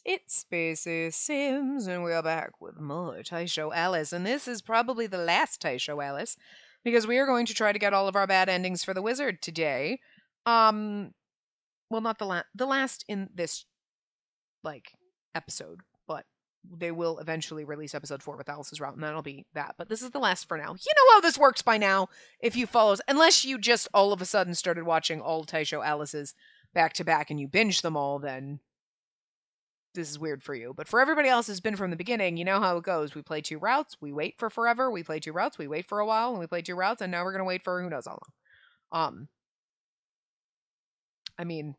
It's Spacey Sims, and we are back with more Taisho Alice. And this is probably the last Taisho Alice, because we are going to try to get all of our bad endings for the wizard today. Well, not the last in this episode, but they will eventually release episode 4 with Alice's route, and that'll be that. But this is the last for now. You know how this works by now. If you follow, unless you just all of a sudden started watching all Taisho Alice's back to back and you binge them all, then this is weird for you. But for everybody else who's been from the beginning, you know how it goes. We play 2 routes, we wait for forever, we play 2 routes, we wait for a while, and we play 2 routes, and now we're gonna wait for who knows how long. I mean,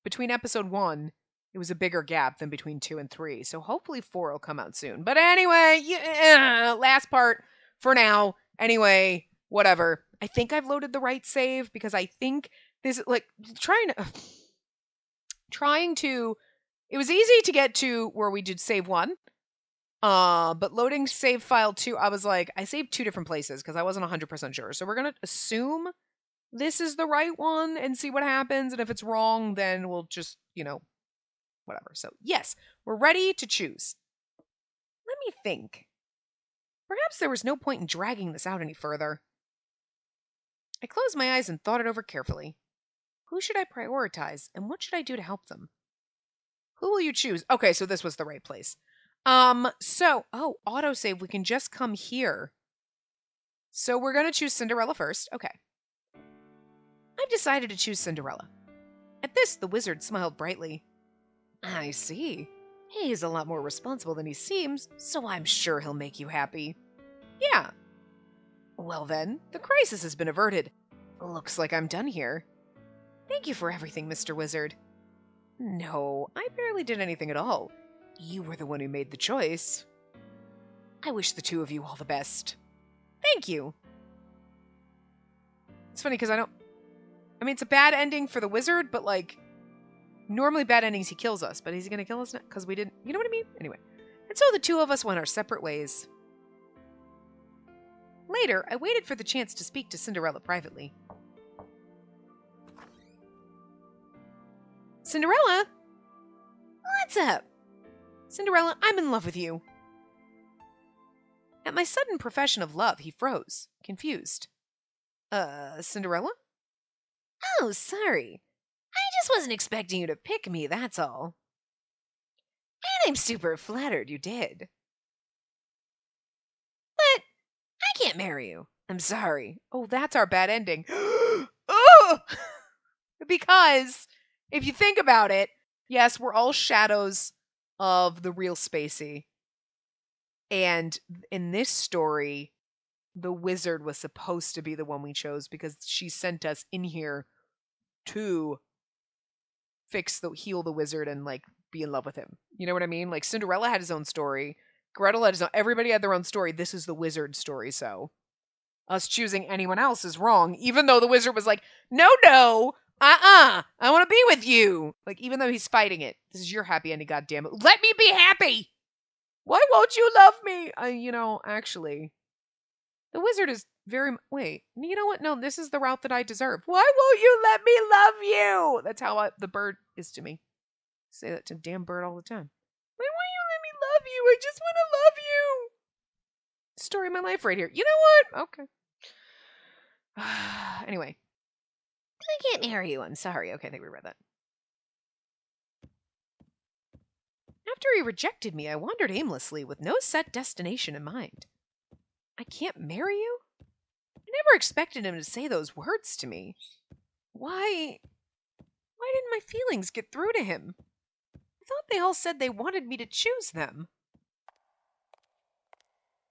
between episode 1, it was a bigger gap than between 2 and 3, so hopefully 4 will come out soon. But anyway, last part for now. Anyway, whatever. I think I've loaded the right save, because I think this, trying to it was easy to get to where we did save 1. But loading save file 2, I was like, I saved 2 different places because I wasn't 100% sure. So we're going to assume this is the right one and see what happens. And if it's wrong, then we'll just, whatever. So yes, we're ready to choose. Let me think. Perhaps there was no point in dragging this out any further. I closed my eyes and thought it over carefully. Who should I prioritize, and what should I do to help them? Who will you choose? Okay, so this was the right place. Autosave, we can just come here. So we're going to choose Cinderella first. Okay. I've decided to choose Cinderella. At this, the wizard smiled brightly. I see. He's a lot more responsible than he seems, so I'm sure he'll make you happy. Yeah. Well then, the crisis has been averted. Looks like I'm done here. Thank you for everything, Mr. Wizard. No, I barely did anything at all. You were the one who made the choice. I wish the 2 of you all the best. Thank you. It's funny because it's a bad ending for the wizard, but normally bad endings he kills us, but is he going to kill us now? Because we didn't, you know what I mean? Anyway. And so the 2 of us went our separate ways. Later, I waited for the chance to speak to Cinderella privately. Cinderella? What's up? Cinderella, I'm in love with you. At my sudden profession of love, he froze, confused. Cinderella? Oh, sorry. I just wasn't expecting you to pick me, that's all. And I'm super flattered you did. But I can't marry you. I'm sorry. Oh, that's our bad ending. Oh! Because if you think about it, yes, we're all shadows of the real Spacey. And in this story, the wizard was supposed to be the one we chose because she sent us in here to heal the wizard and be in love with him. You know what I mean? Cinderella had his own story. Gretel had his own. Everybody had their own story. This is the wizard's story, so us choosing anyone else is wrong, even though the wizard was like, no, I want to be with you. Even though he's fighting it. This is your happy ending, goddammit. Let me be happy! Why won't you love me? Actually, the wizard is wait, you know what? No, this is the route that I deserve. Why won't you let me love you? That's how the bird is to me. I say that to damn bird all the time. Why won't you let me love you? I just want to love you. Story of my life right here. You know what? Okay. Anyway. I can't marry you. I'm sorry. Okay, I think we read that. After he rejected me, I wandered aimlessly with no set destination in mind. I can't marry you? I never expected him to say those words to me. Why didn't my feelings get through to him? I thought they all said they wanted me to choose them.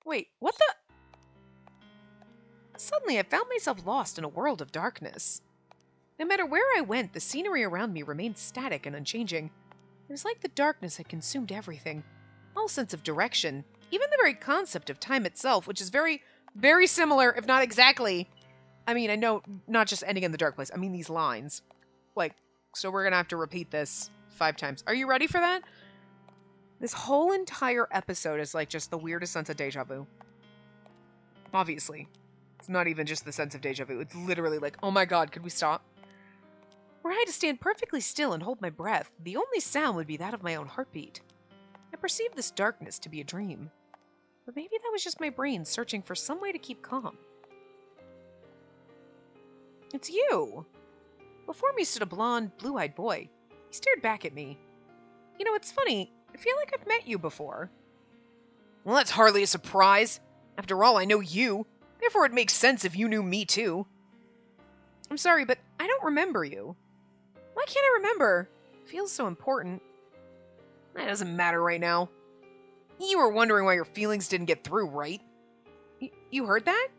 Wait, what the? Suddenly, I found myself lost in a world of darkness. No matter where I went, the scenery around me remained static and unchanging. It was like the darkness had consumed everything. All sense of direction, even the very concept of time itself, which is very, very similar, if not exactly. I mean, I know, not just ending in the dark place. I mean, these lines. So we're going to have to repeat this 5 times. Are you ready for that? This whole entire episode is just the weirdest sense of deja vu. Obviously. It's not even just the sense of deja vu. It's literally oh my god, could we stop? Were I to stand perfectly still and hold my breath, the only sound would be that of my own heartbeat. I perceived this darkness to be a dream. But maybe that was just my brain searching for some way to keep calm. It's you! Before me stood a blonde, blue-eyed boy. He stared back at me. You know, it's funny. I feel like I've met you before. Well, that's hardly a surprise. After all, I know you. Therefore, it makes sense if you knew me, too. I'm sorry, but I don't remember you. Why can't I remember? It feels so important. That doesn't matter right now. You were wondering why your feelings didn't get through, right? You heard that?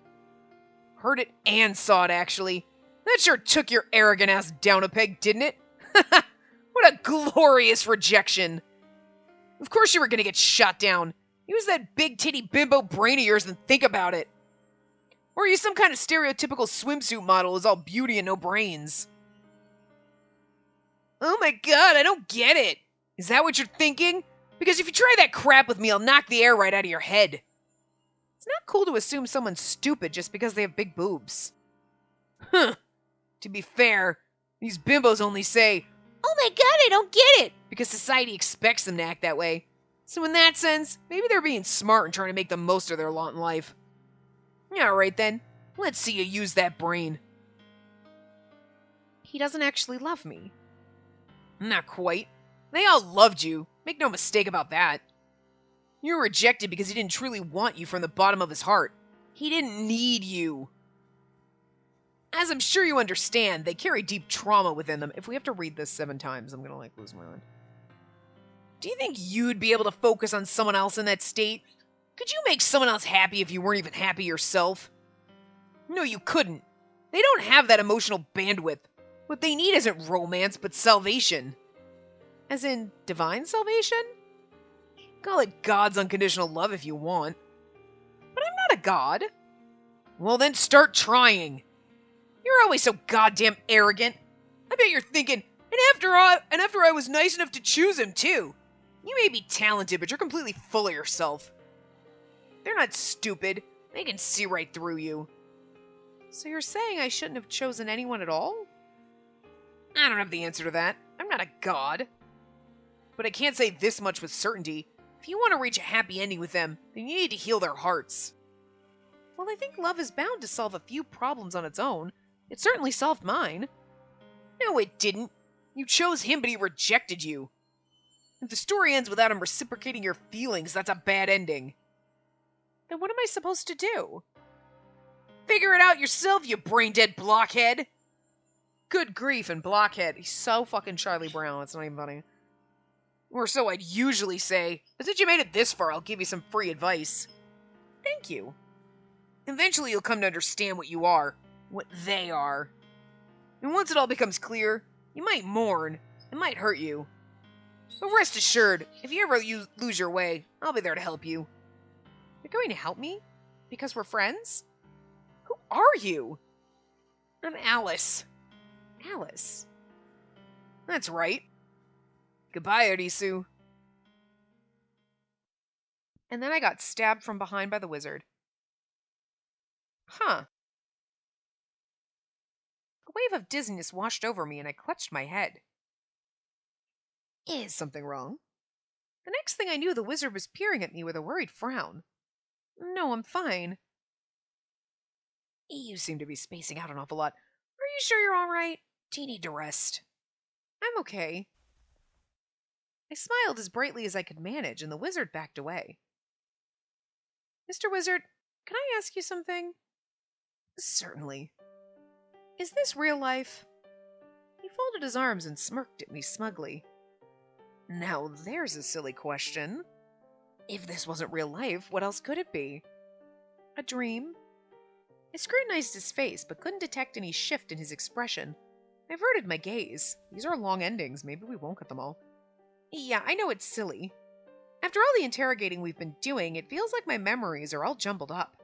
Heard it and saw it, actually. That sure took your arrogant ass down a peg, didn't it? What a glorious rejection. Of course you were gonna get shot down. Use that big titty bimbo brain of yours and think about it. Or are you some kind of stereotypical swimsuit model who's all beauty and no brains? Oh my god, I don't get it. Is that what you're thinking? Because if you try that crap with me, I'll knock the air right out of your head. It's not cool to assume someone's stupid just because they have big boobs. Huh. To be fair, these bimbos only say, "Oh my god, I don't get it," because society expects them to act that way. So in that sense, maybe they're being smart and trying to make the most of their lot in life. Alright then, let's see you use that brain. He doesn't actually love me. Not quite. They all loved you. Make no mistake about that. You were rejected because he didn't truly want you from the bottom of his heart. He didn't need you. As I'm sure you understand, they carry deep trauma within them. If we have to read this 7 times, I'm gonna, lose my mind. Do you think you'd be able to focus on someone else in that state? Could you make someone else happy if you weren't even happy yourself? No, you couldn't. They don't have that emotional bandwidth. What they need isn't romance, but salvation. As in, divine salvation? Call it God's unconditional love if you want. But I'm not a god. Well then start trying. You're always so goddamn arrogant. I bet you're thinking, and after I was nice enough to choose him too. You may be talented, but you're completely full of yourself. They're not stupid. They can see right through you. So you're saying I shouldn't have chosen anyone at all? I don't have the answer to that. I'm not a god. But I can't say this much with certainty. If you want to reach a happy ending with them, then you need to heal their hearts. Well, I think love is bound to solve a few problems on its own. It certainly solved mine. No, it didn't. You chose him, but he rejected you. If the story ends without him reciprocating your feelings, that's a bad ending. Then what am I supposed to do? Figure it out yourself, you brain-dead blockhead! Good grief, and blockhead. He's so fucking Charlie Brown, it's not even funny. Or so I'd usually say. But since you made it this far, I'll give you some free advice. Thank you. Eventually you'll come to understand what you are. What they are. And once it all becomes clear, you might mourn. It might hurt you. But rest assured, if you ever lose your way, I'll be there to help you. You're going to help me? Because we're friends? Who are you? I'm Alice. Alice? That's right. Goodbye, Arisu. And then I got stabbed from behind by the wizard. Huh. A wave of dizziness washed over me and I clutched my head. Is something wrong? The next thing I knew, the wizard was peering at me with a worried frown. No, I'm fine. You seem to be spacing out an awful lot. Are you sure you're all right? Do you need to rest? I'm okay. I smiled as brightly as I could manage, and the wizard backed away. Mr. Wizard, can I ask you something? Certainly. Is this real life? He folded his arms and smirked at me smugly. Now there's a silly question. If this wasn't real life, what else could it be? A dream? I scrutinized his face, but couldn't detect any shift in his expression. I averted my gaze. These are long endings. Maybe we won't get them all. Yeah, I know it's silly. After all the interrogating we've been doing, it feels like my memories are all jumbled up.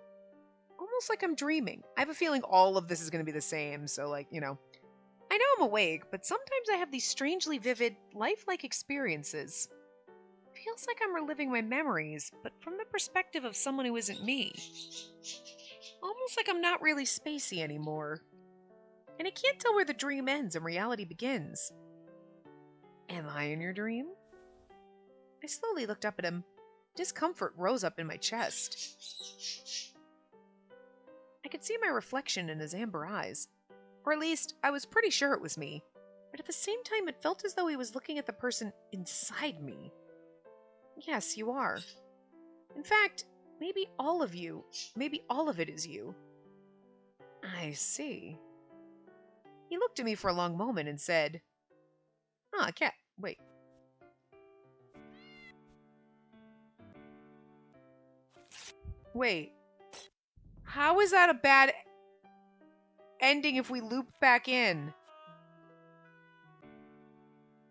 Almost like I'm dreaming. I have a feeling all of this is going to be the same, so I know I'm awake, but sometimes I have these strangely vivid, lifelike experiences. Feels like I'm reliving my memories, but from the perspective of someone who isn't me. Almost like I'm not really Spacey anymore. And I can't tell where the dream ends and reality begins. Am I in your dream? I slowly looked up at him. Discomfort rose up in my chest. I could see my reflection in his amber eyes. Or at least, I was pretty sure it was me. But at the same time, it felt as though he was looking at the person inside me. Yes, you are. In fact, maybe all of you, maybe all of it is you. I see. He looked at me for a long moment and said, "Ah, cat, wait. Wait. How is that a bad ending if we loop back in?"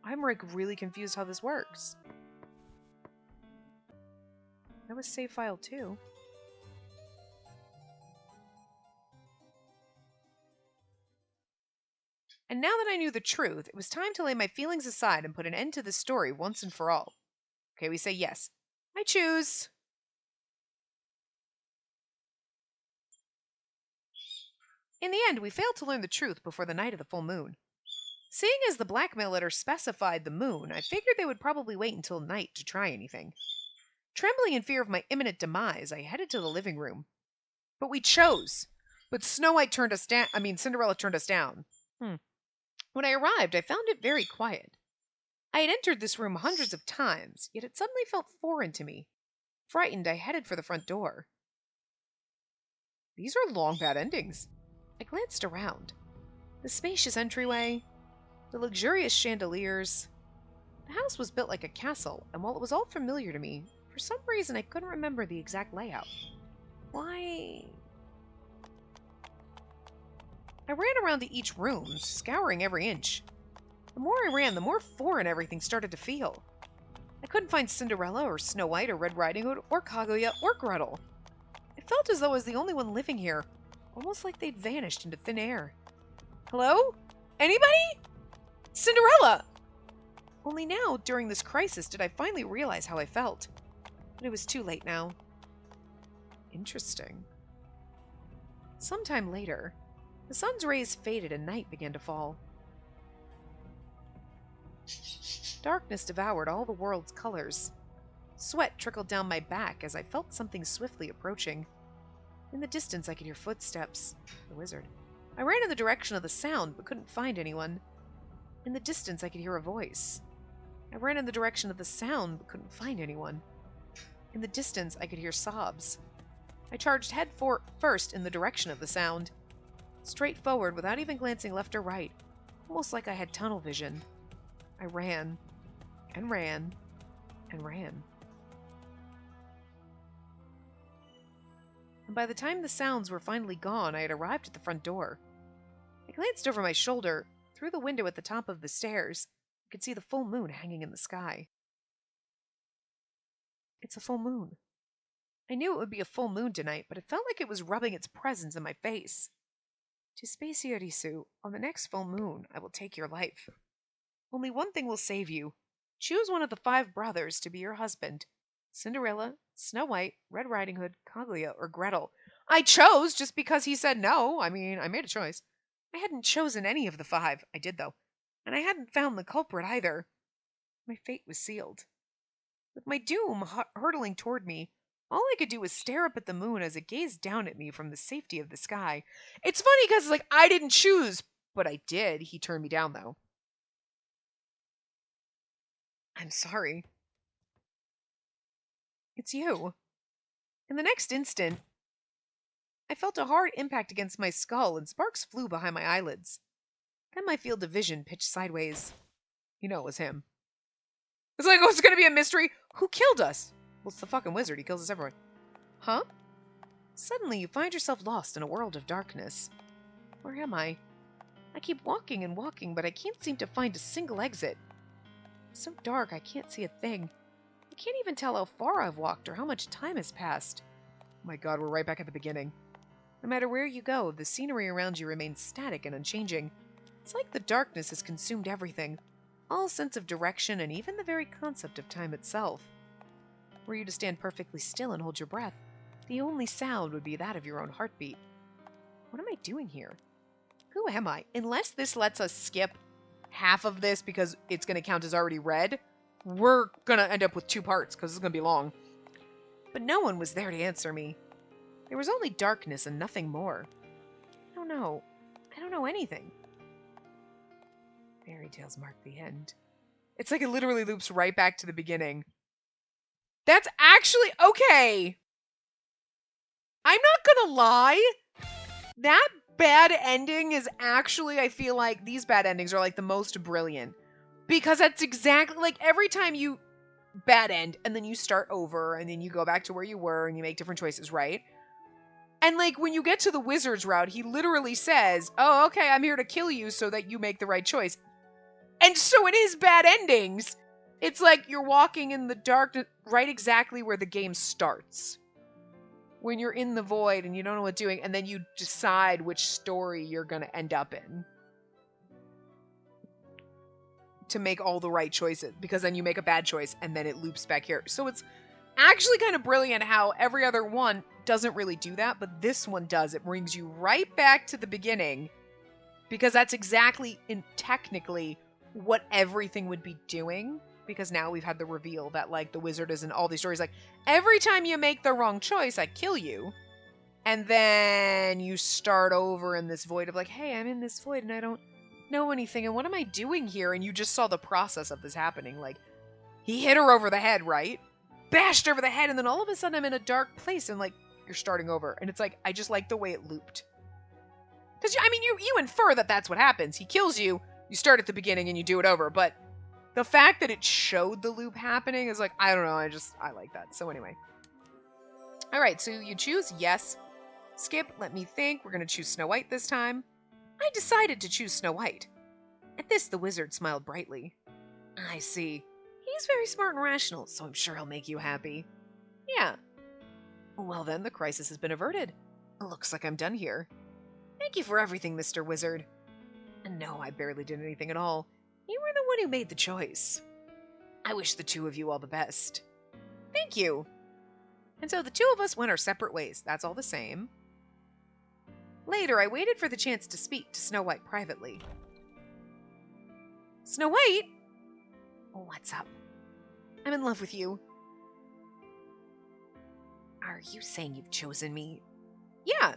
I'm like really confused how this works. That was save file too. And now that I knew the truth, it was time to lay my feelings aside and put an end to this story once and for all. Okay, we say yes. I choose. In the end, we failed to learn the truth before the night of the full moon. Seeing as the blackmail letter specified the moon, I figured they would probably wait until night to try anything. Trembling in fear of my imminent demise, I headed to the living room. But we chose. But Cinderella turned us down. When I arrived, I found it very quiet. I had entered this room hundreds of times, yet it suddenly felt foreign to me. Frightened, I headed for the front door. These are long, bad endings. I glanced around. The spacious entryway, the luxurious chandeliers. The house was built like a castle, and while it was all familiar to me, for some reason I couldn't remember the exact layout. Why? I ran around to each room, scouring every inch. The more I ran, the more foreign everything started to feel. I couldn't find Cinderella or Snow White or Red Riding Hood or Kaguya or Gretel. It felt as though I was the only one living here, almost like they'd vanished into thin air. Hello? Anybody? Cinderella! Only now, during this crisis, did I finally realize how I felt. But it was too late now. Interesting. Sometime later, the sun's rays faded and night began to fall. Darkness devoured all the world's colors. Sweat trickled down my back as I felt something swiftly approaching. In the distance, I could hear footsteps. The wizard. I ran in the direction of the sound, but couldn't find anyone. In the distance, I could hear a voice. I ran in the direction of the sound, but couldn't find anyone. In the distance, I could hear sobs. I charged head first in the direction of the sound. Straight forward, without even glancing left or right, almost like I had tunnel vision. I ran, and ran, and ran. And by the time the sounds were finally gone, I had arrived at the front door. I glanced over my shoulder. Through the window at the top of the stairs, I could see the full moon hanging in the sky. It's a full moon. I knew it would be a full moon tonight, but it felt like it was rubbing its presence in my face. To Spacey, on the next full moon, I will take your life. Only one thing will save you. Choose one of the 5 brothers to be your husband. Cinderella, Snow White, Red Riding Hood, Kaguya, or Gretel. I chose just because he said no. I made a choice. I hadn't chosen any of the 5. I did, though. And I hadn't found the culprit either. My fate was sealed. With my doom hurtling toward me, all I could do was stare up at the moon as it gazed down at me from the safety of the sky. It's funny because, I didn't choose, but I did. He turned me down, though. I'm sorry. It's you. In the next instant, I felt a hard impact against my skull and sparks flew behind my eyelids. Then my field of vision pitched sideways. You know it was him. It's like, it's gonna be a mystery. Who killed us? Well, it's the fucking wizard. He kills us everyone. Huh? Suddenly, you find yourself lost in a world of darkness. Where am I? I keep walking and walking, but I can't seem to find a single exit. It's so dark, I can't see a thing. I can't even tell how far I've walked or how much time has passed. Oh my god, we're right back at the beginning. No matter where you go, the scenery around you remains static and unchanging. It's like the darkness has consumed everything. All sense of direction and even the very concept of time itself. Were you to stand perfectly still and hold your breath, the only sound would be that of your own heartbeat. What am I doing here? Who am I? Unless this lets us skip half of this because it's going to count as already read, we're going to end up with 2 parts because it's going to be long. But no one was there to answer me. There was only darkness and nothing more. I don't know. I don't know anything. Fairy tales mark the end. It's like it literally loops right back to the beginning. That's actually okay. I'm not gonna lie. That bad ending is actually, I feel like these bad endings are like the most brilliant. Because that's exactly like every time you bad end and then you start over and then you go back to where you were and you make different choices, right? And like when you get to the wizard's route, he literally says, oh, okay, I'm here to kill you so that you make the right choice. And so in his bad endings, it's like you're walking in the dark, right exactly where the game starts. When you're in the void and you don't know what doing, and then you decide which story you're going to end up in. To make all the right choices, because then you make a bad choice and then it loops back here. So it's actually kind of brilliant how every other one doesn't really do that, but this one does. It brings you right back to the beginning because that's exactly technically what everything would be doing, because now we've had the reveal that like the wizard is in all these stories like every time you make the wrong choice I kill you, and then you start over in this void of like, hey, I'm in this void and I don't know anything and what am I doing here? And you just saw the process of this happening. Like he hit her over the head, right? Bashed over the head, and then all of a sudden I'm in a dark place and like you're starting over. And it's like I just like the way it looped, because I mean you infer that that's what happens. He kills you, you start at the beginning and you do it over, but the fact that it showed the loop happening is like, I don't know, I like that. So anyway. Alright, so you choose yes. Skip, let me think. We're going to choose Snow White this time. I decided to choose Snow White. At this, the wizard smiled brightly. I see. He's very smart and rational, so I'm sure he'll make you happy. Yeah. Well then, the crisis has been averted. Looks like I'm done here. Thank you for everything, Mr. Wizard. No, I barely did anything at all. You were the one who made the choice. I wish the 2 of you all the best. Thank you. And so the 2 of us went our separate ways. That's all the same. Later, I waited for the chance to speak to Snow White privately. Snow White? What's up? I'm in love with you. Are you saying you've chosen me? Yeah.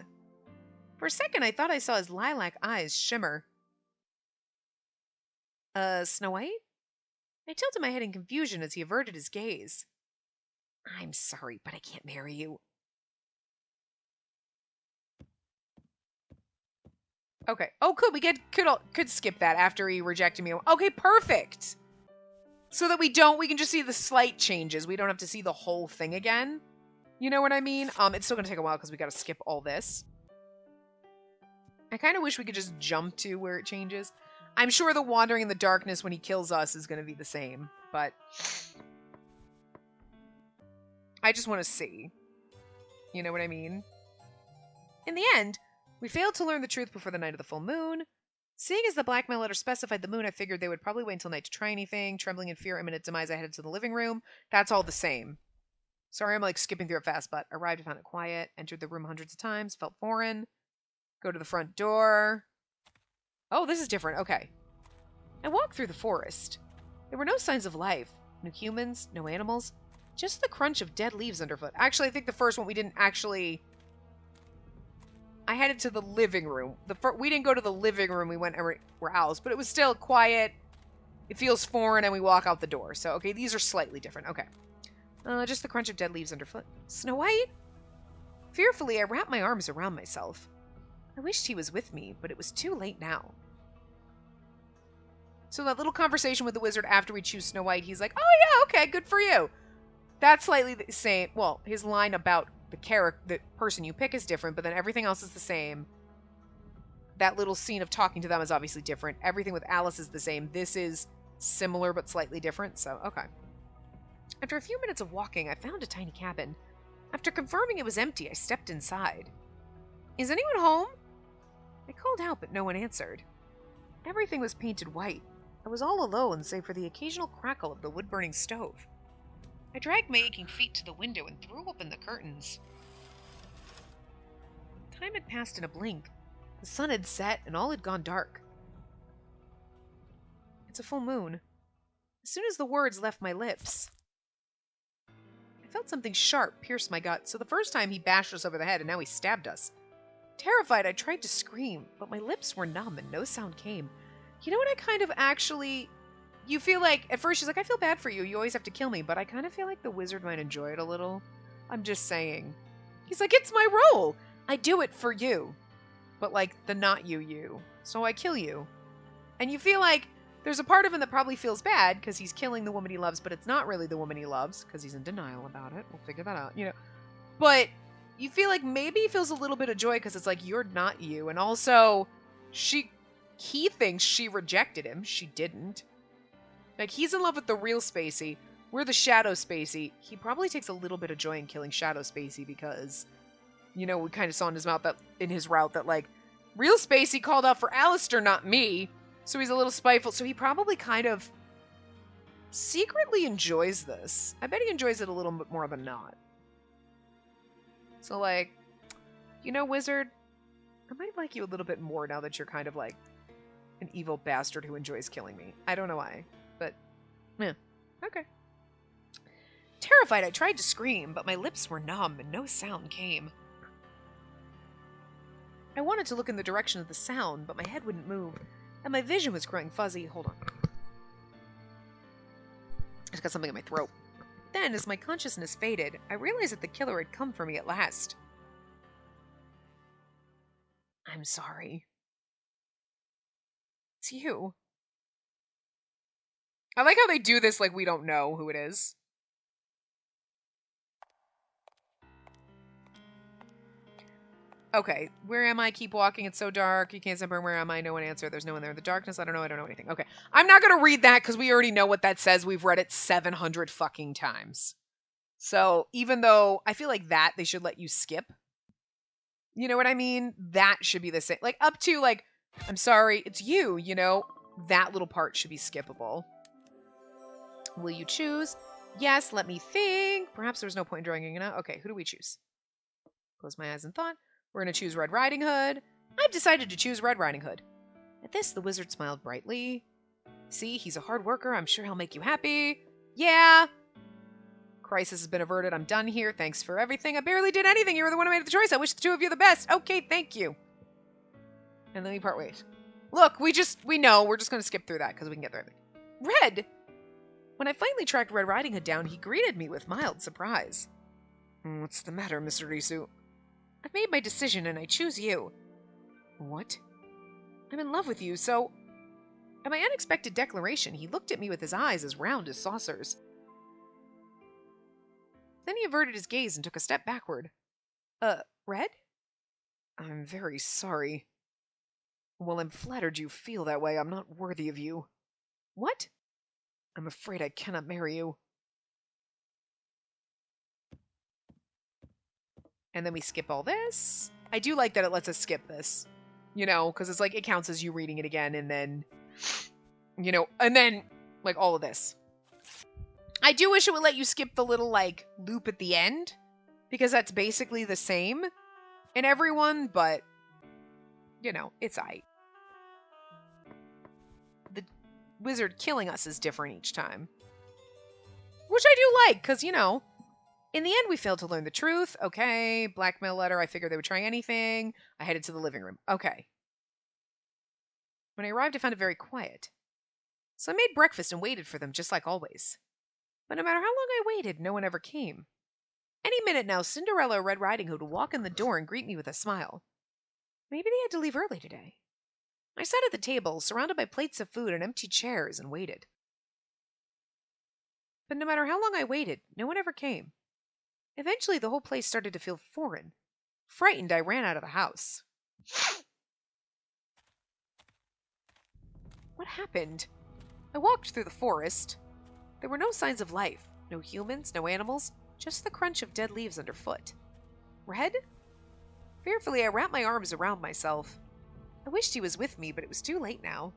For a second, I thought I saw his lilac eyes shimmer. Snow White? I tilted my head in confusion as he averted his gaze. I'm sorry, but I can't marry you. Okay. Oh, could skip that after he rejected me. Okay, perfect. So that we can just see the slight changes. We don't have to see the whole thing again. You know what I mean? It's still gonna take a while because we gotta skip all this. I kind of wish we could just jump to where it changes. I'm sure the wandering in the darkness when he kills us is going to be the same, but I just want to see. You know what I mean? In the end, we failed to learn the truth before the night of the full moon. Seeing as the blackmail letter specified the moon, I figured they would probably wait until night to try anything. Trembling in fear, imminent demise, I headed to the living room. That's all the same. Sorry, I'm like skipping through it fast, but arrived and found it quiet. Entered the room hundreds of times, felt foreign. Go to the front door. Oh, this is different. Okay. I walked through the forest. There were no signs of life. No humans, no animals. Just the crunch of dead leaves underfoot. Actually, I think the first one we didn't actually... I headed to the living room. We didn't go to the living room. We went everywhere else. But it was still quiet. It feels foreign, and we walk out the door. So, okay, these are slightly different. Okay. Just the crunch of dead leaves underfoot. Snow White? Fearfully, I wrapped my arms around myself. I wished he was with me, but it was too late now. So that little conversation with the wizard after we choose Snow White, he's like, oh yeah, okay, good for you. That's slightly the same. Well, his line about the person you pick is different, but then everything else is the same. That little scene of talking to them is obviously different. Everything with Alice is the same. This is similar but slightly different, so okay. After a few minutes of walking, I found a tiny cabin. After confirming it was empty, I stepped inside. Is anyone home? I called out, but no one answered. Everything was painted white. I was all alone, save for the occasional crackle of the wood-burning stove. I dragged my aching feet to the window and threw open the curtains. Time had passed in a blink. The sun had set and all had gone dark. It's a full moon. As soon as the words left my lips, I felt something sharp pierce my gut. So the first time he bashed us over the head and now he stabbed us. Terrified, I tried to scream, but my lips were numb and no sound came. You know what I kind of actually... You feel like, at first she's like, I feel bad for you. You always have to kill me. But I kind of feel like the wizard might enjoy it a little. I'm just saying. He's like, it's my role. I do it for you. But like, the not you. So I kill you. And you feel like there's a part of him that probably feels bad because he's killing the woman he loves, but it's not really the woman he loves because he's in denial about it. We'll figure that out, you know. But you feel like maybe he feels a little bit of joy because it's like, you're not you. And also, he thinks she rejected him. She didn't. Like, he's in love with the real Spacey. We're the Shadow Spacey. He probably takes a little bit of joy in killing Shadow Spacey because, you know, we kind of saw in his mouth that in his route that, like, real Spacey called out for Alistair, not me. So he's a little spiteful. So he probably kind of secretly enjoys this. I bet he enjoys it a little bit more than not. So, like, you know, wizard, I might like you a little bit more now that you're kind of like an evil bastard who enjoys killing me. I don't know why. But, yeah, okay. Terrified, I tried to scream, but my lips were numb and no sound came. I wanted to look in the direction of the sound, but my head wouldn't move, and my vision was growing fuzzy. Hold on. I just got something in my throat. Then, as my consciousness faded, I realized that the killer had come for me at last. I'm sorry. It's you. I like how they do this like we don't know who it is. Okay, where am I? Keep walking. It's so dark. You can't remember where am I? No one answer. There's no one there in the darkness. I don't know anything. Okay. I'm not going to read that because we already know what that says. We've read it 700 fucking times. So even though I feel like that they should let you skip. You know what I mean? That should be the same. Like up to like, I'm sorry, it's you, you know? That little part should be skippable. Will you choose? Yes, let me think. Perhaps there's no point in drawing it out. Okay, who do we choose? Close my eyes and thought. We're going to choose Red Riding Hood. I've decided to choose Red Riding Hood. At this, the wizard smiled brightly. See, he's a hard worker. I'm sure he'll make you happy. Yeah. Crisis has been averted. I'm done here. Thanks for everything. I barely did anything. You were the one who made the choice. I wish the two of you the best. Okay, thank you. And then we part ways. Look, we know. We're just going to skip through that because we can get through everything. Red! When I finally tracked Red Riding Hood down, he greeted me with mild surprise. What's the matter, Mr. Risu? I've made my decision and I choose you. What? I'm in love with you, so... At my unexpected declaration, he looked at me with his eyes as round as saucers. Then he averted his gaze and took a step backward. Red? I'm very sorry. Well, I'm flattered you feel that way. I'm not worthy of you. What? I'm afraid I cannot marry you. And then we skip all this. I do like that it lets us skip this. You know, because it's like, it counts as you reading it again, and then, you know, and then, like, all of this. I do wish it would let you skip the little, like, loop at the end, because that's basically the same in everyone, but, you know, it's aight. The wizard killing us is different each time. Which I do like, because, you know, in the end, we failed to learn the truth. Okay, blackmail letter. I figured they would try anything. I headed to the living room. Okay. When I arrived, I found it very quiet. So I made breakfast and waited for them, just like always. But no matter how long I waited, no one ever came. Any minute now, Cinderella or Red Riding Hood would walk in the door and greet me with a smile. Maybe they had to leave early today. I sat at the table, surrounded by plates of food and empty chairs, and waited. But no matter how long I waited, no one ever came. Eventually, the whole place started to feel foreign. Frightened, I ran out of the house. What happened? I walked through the forest. There were no signs of life. No humans, no animals, just the crunch of dead leaves underfoot. Red? Fearfully, I wrapped my arms around myself. I wished he was with me, but it was too late now.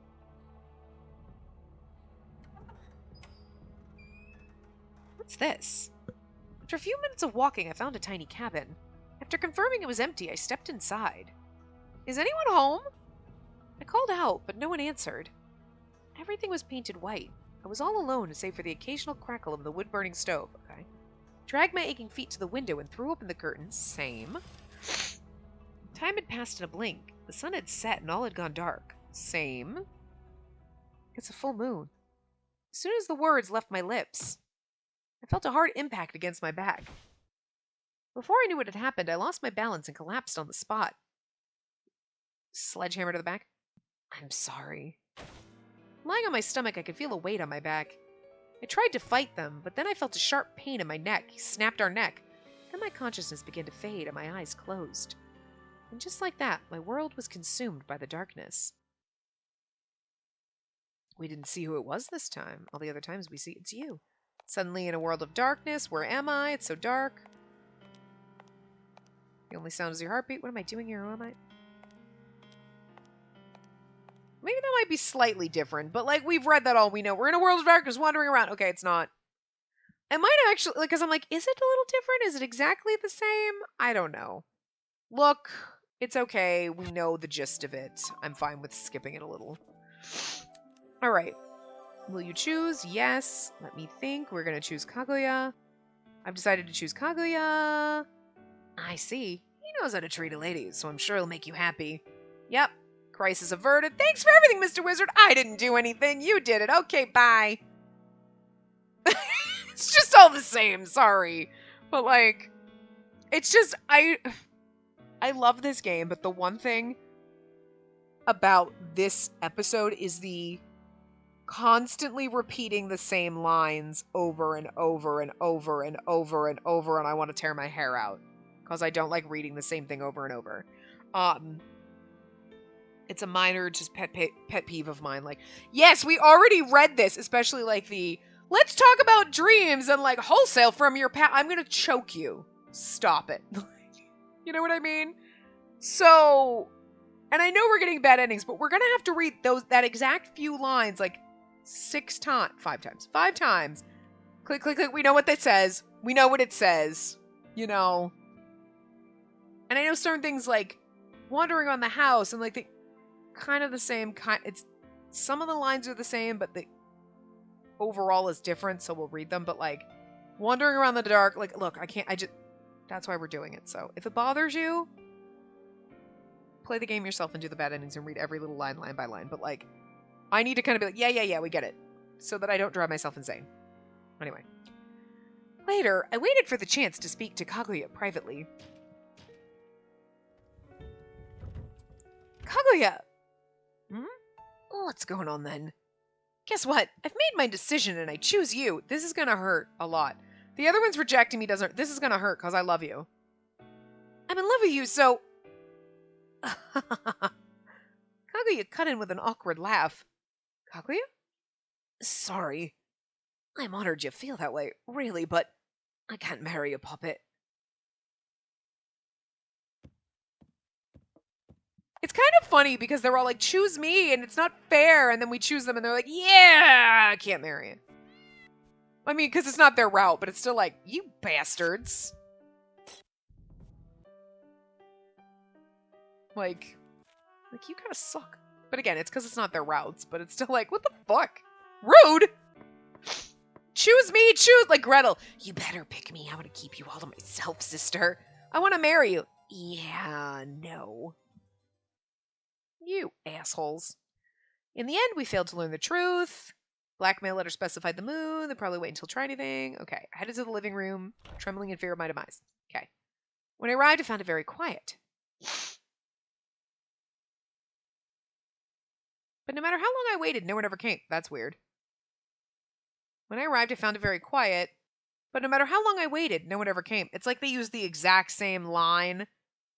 What's this? After a few minutes of walking, I found a tiny cabin. After confirming it was empty, I stepped inside. Is anyone home? I called out, but no one answered. Everything was painted white. I was all alone, save for the occasional crackle of the wood-burning stove. Okay. Dragged my aching feet to the window and threw open the curtains. Same. Time had passed in a blink. The sun had set and all had gone dark. Same. It's a full moon. As soon as the words left my lips, I felt a hard impact against my back. Before I knew what had happened, I lost my balance and collapsed on the spot. Sledgehammer to the back. I'm sorry. Lying on my stomach, I could feel a weight on my back. I tried to fight them, but then I felt a sharp pain in my neck. He snapped our neck. Then my consciousness began to fade and my eyes closed. And just like that, my world was consumed by the darkness. We didn't see who it was this time. All the other times we see it's you. Suddenly in a world of darkness, where am I? It's so dark. The only sound is your heartbeat. What am I doing here? Who am I? Maybe that might be slightly different, but like we've read that all we know. We're in a world of darkness wandering around. Okay, it's not. It might actually, like, because I'm like, is it a little different? Is it exactly the same? I don't know. Look, it's okay. We know the gist of it. I'm fine with skipping it a little. All right. Will you choose? Yes. Let me think. We're going to choose Kaguya. I've decided to choose Kaguya. I see. He knows how to treat a lady, so I'm sure he'll make you happy. Yep. Crisis averted. Thanks for everything, Mr. Wizard. I didn't do anything. You did it. Okay, bye. It's just all the same. Sorry. But, like, it's just, I love this game, but the one thing about this episode is the constantly repeating the same lines over and over and over and over and over, and I want to tear my hair out because I don't like reading the same thing over and over. It's a minor just pet peeve of mine. Like, yes, we already read this, especially like the let's talk about dreams and like wholesale from your past. I'm gonna choke you. Stop it. You know what I mean? So, and I know we're getting bad endings, but we're gonna have to read that exact few lines like 5 times. Click, click, click. We know what that says. We know what it says. You know. And I know certain things like wandering on the house and like the kind of the same kind. It's some of the lines are the same, but the overall is different. So we'll read them. But like wandering around the dark, like, look, I can't. That's why we're doing it. So if it bothers you, play the game yourself and do the bad endings and read every little line by line. But like, I need to kind of be like, yeah, we get it. So that I don't drive myself insane. Anyway. Later, I waited for the chance to speak to Kaguya privately. Kaguya! What's going on then? Guess what? I've made my decision and I choose you. This is gonna hurt a lot. The other one's rejecting me doesn't. This is gonna hurt because I love you. I'm in love with you, so... Kaguya cut in with an awkward laugh. Kaguya? Sorry. I'm honored you feel that way, really, but I can't marry a puppet. It's kind of funny because they're all like, choose me, and it's not fair, and then we choose them, and they're like, yeah, I can't marry you. I mean, because it's not their route, but it's still like, you bastards. Like you kind of suck. But again, it's because it's not their routes, but it's still like, what the fuck? Rude! Choose me, choose! Like Gretel, you better pick me. I want to keep you all to myself, sister. I want to marry you. Yeah, no. You assholes. In the end, we failed to learn the truth. Blackmail letter specified the moon. They'll probably wait until try anything. Okay, I headed to the living room, trembling in fear of my demise. Okay. When I arrived, I found it very quiet. But no matter how long I waited, no one ever came. That's weird. When I arrived, I found it very quiet. But no matter how long I waited, no one ever came. It's like they used the exact same line.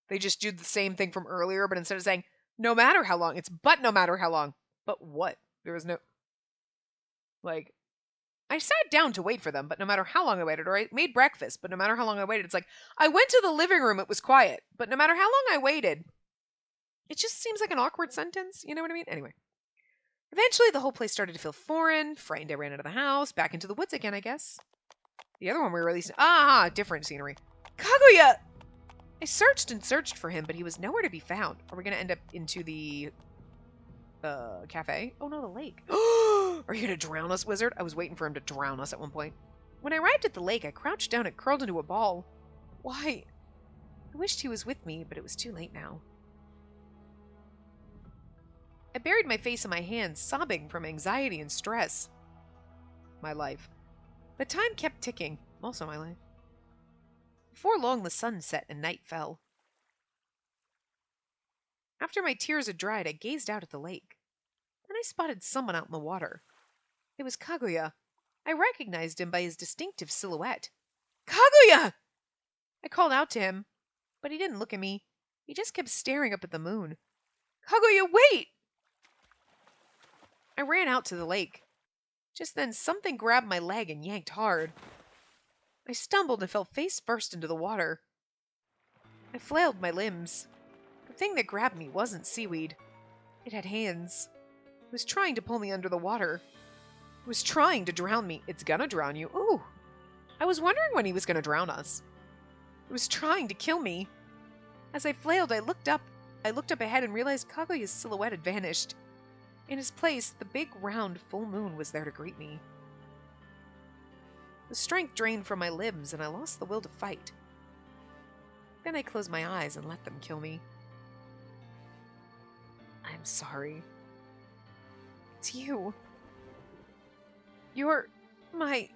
They just do the same thing from earlier, but instead of saying, no matter how long, it's but no matter how long. But what? There was no... Like, I sat down to wait for them, but no matter how long I waited, or I made breakfast, but no matter how long I waited, it's like, I went to the living room, it was quiet, but no matter how long I waited, it just seems like an awkward sentence, you know what I mean? Anyway. Eventually, the whole place started to feel foreign. Frightened, I ran out of the house, back into the woods again, I guess. The other one we were releasing... different scenery. Kaguya! I searched and searched for him, but he was nowhere to be found. Are we going to end up into the cafe? Oh no, the lake. Are you going to drown us, wizard? I was waiting for him to drown us at one point. When I arrived at the lake, I crouched down and curled into a ball. Why? I wished he was with me, but it was too late now. I buried my face in my hands, sobbing from anxiety and stress. My life. But time kept ticking. Also my life. Before long, the sun set and night fell. After my tears had dried, I gazed out at the lake. Then I spotted someone out in the water. It was Kaguya. I recognized him by his distinctive silhouette. Kaguya! I called out to him, but he didn't look at me. He just kept staring up at the moon. Kaguya, wait! I ran out to the lake. Just then, something grabbed my leg and yanked hard. I stumbled and fell face first into the water. I flailed my limbs. The thing that grabbed me wasn't seaweed. It had hands. It was trying to pull me under the water. It was trying to drown me. It's gonna drown you. Ooh. I was wondering when he was gonna drown us. It was trying to kill me. As I flailed, I looked up ahead and realized Kaguya's silhouette had vanished. In his place, the big, round, full moon was there to greet me. The strength drained from my limbs, and I lost the will to fight. Then I closed my eyes and let them kill me. I'm sorry. It's you. You're my...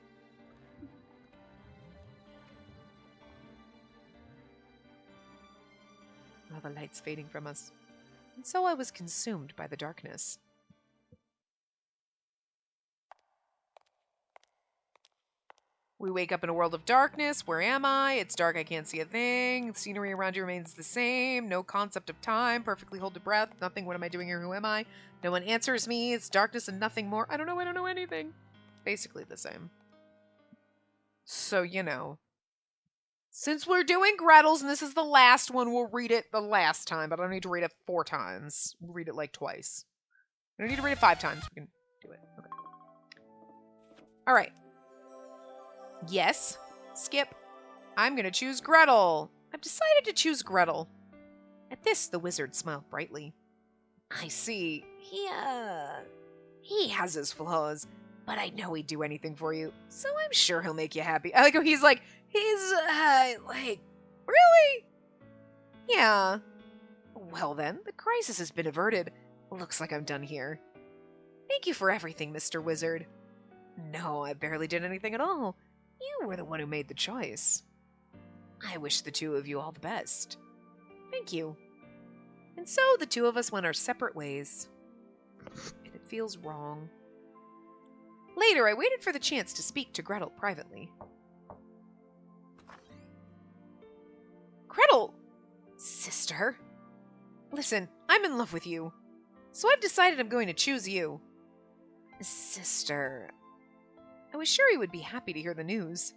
Oh, the light's fading from us. And so I was consumed by the darkness. We wake up in a world of darkness. Where am I? It's dark, I can't see a thing. The scenery around you remains the same. No concept of time. Perfectly hold the breath. Nothing. What am I doing here? Who am I? No one answers me. It's darkness and nothing more. I don't know anything. Basically the same. So, you know. Since we're doing Gretel's, and this is the last one, we'll read it the last time, but I don't need to read it 4 times. We'll read it like twice. I don't need to read it 5 times. We can do it. Okay. Alright. Yes. Skip. I'm gonna choose Gretel. I've decided to choose Gretel. At this, the wizard smiled brightly. I see. He has his flaws, but I know he'd do anything for you, so I'm sure he'll make you happy. I like how he's like, really? Yeah. Well then, the crisis has been averted. Looks like I'm done here. Thank you for everything, Mr. Wizard. No, I barely did anything at all. You were the one who made the choice. I wish the two of you all the best. Thank you. And so the two of us went our separate ways. And it feels wrong. Later, I waited for the chance to speak to Gretel privately. Gretel! Sister. Listen, I'm in love with you. So I've decided I'm going to choose you. Sister. I was sure he would be happy to hear the news,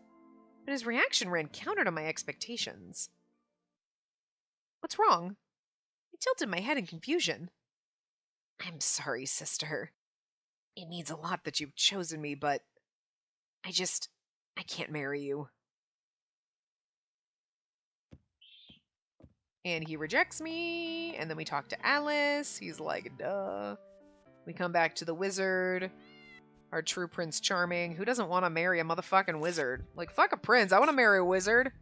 but his reaction ran counter to my expectations. What's wrong? I tilted my head in confusion. I'm sorry, sister. It means a lot that you've chosen me, but I can't marry you. And he rejects me, and then we talk to Alice. He's like, duh. We come back to the wizard. Our true Prince Charming, who doesn't want to marry a motherfucking wizard. Like, fuck a prince. I want to marry a wizard.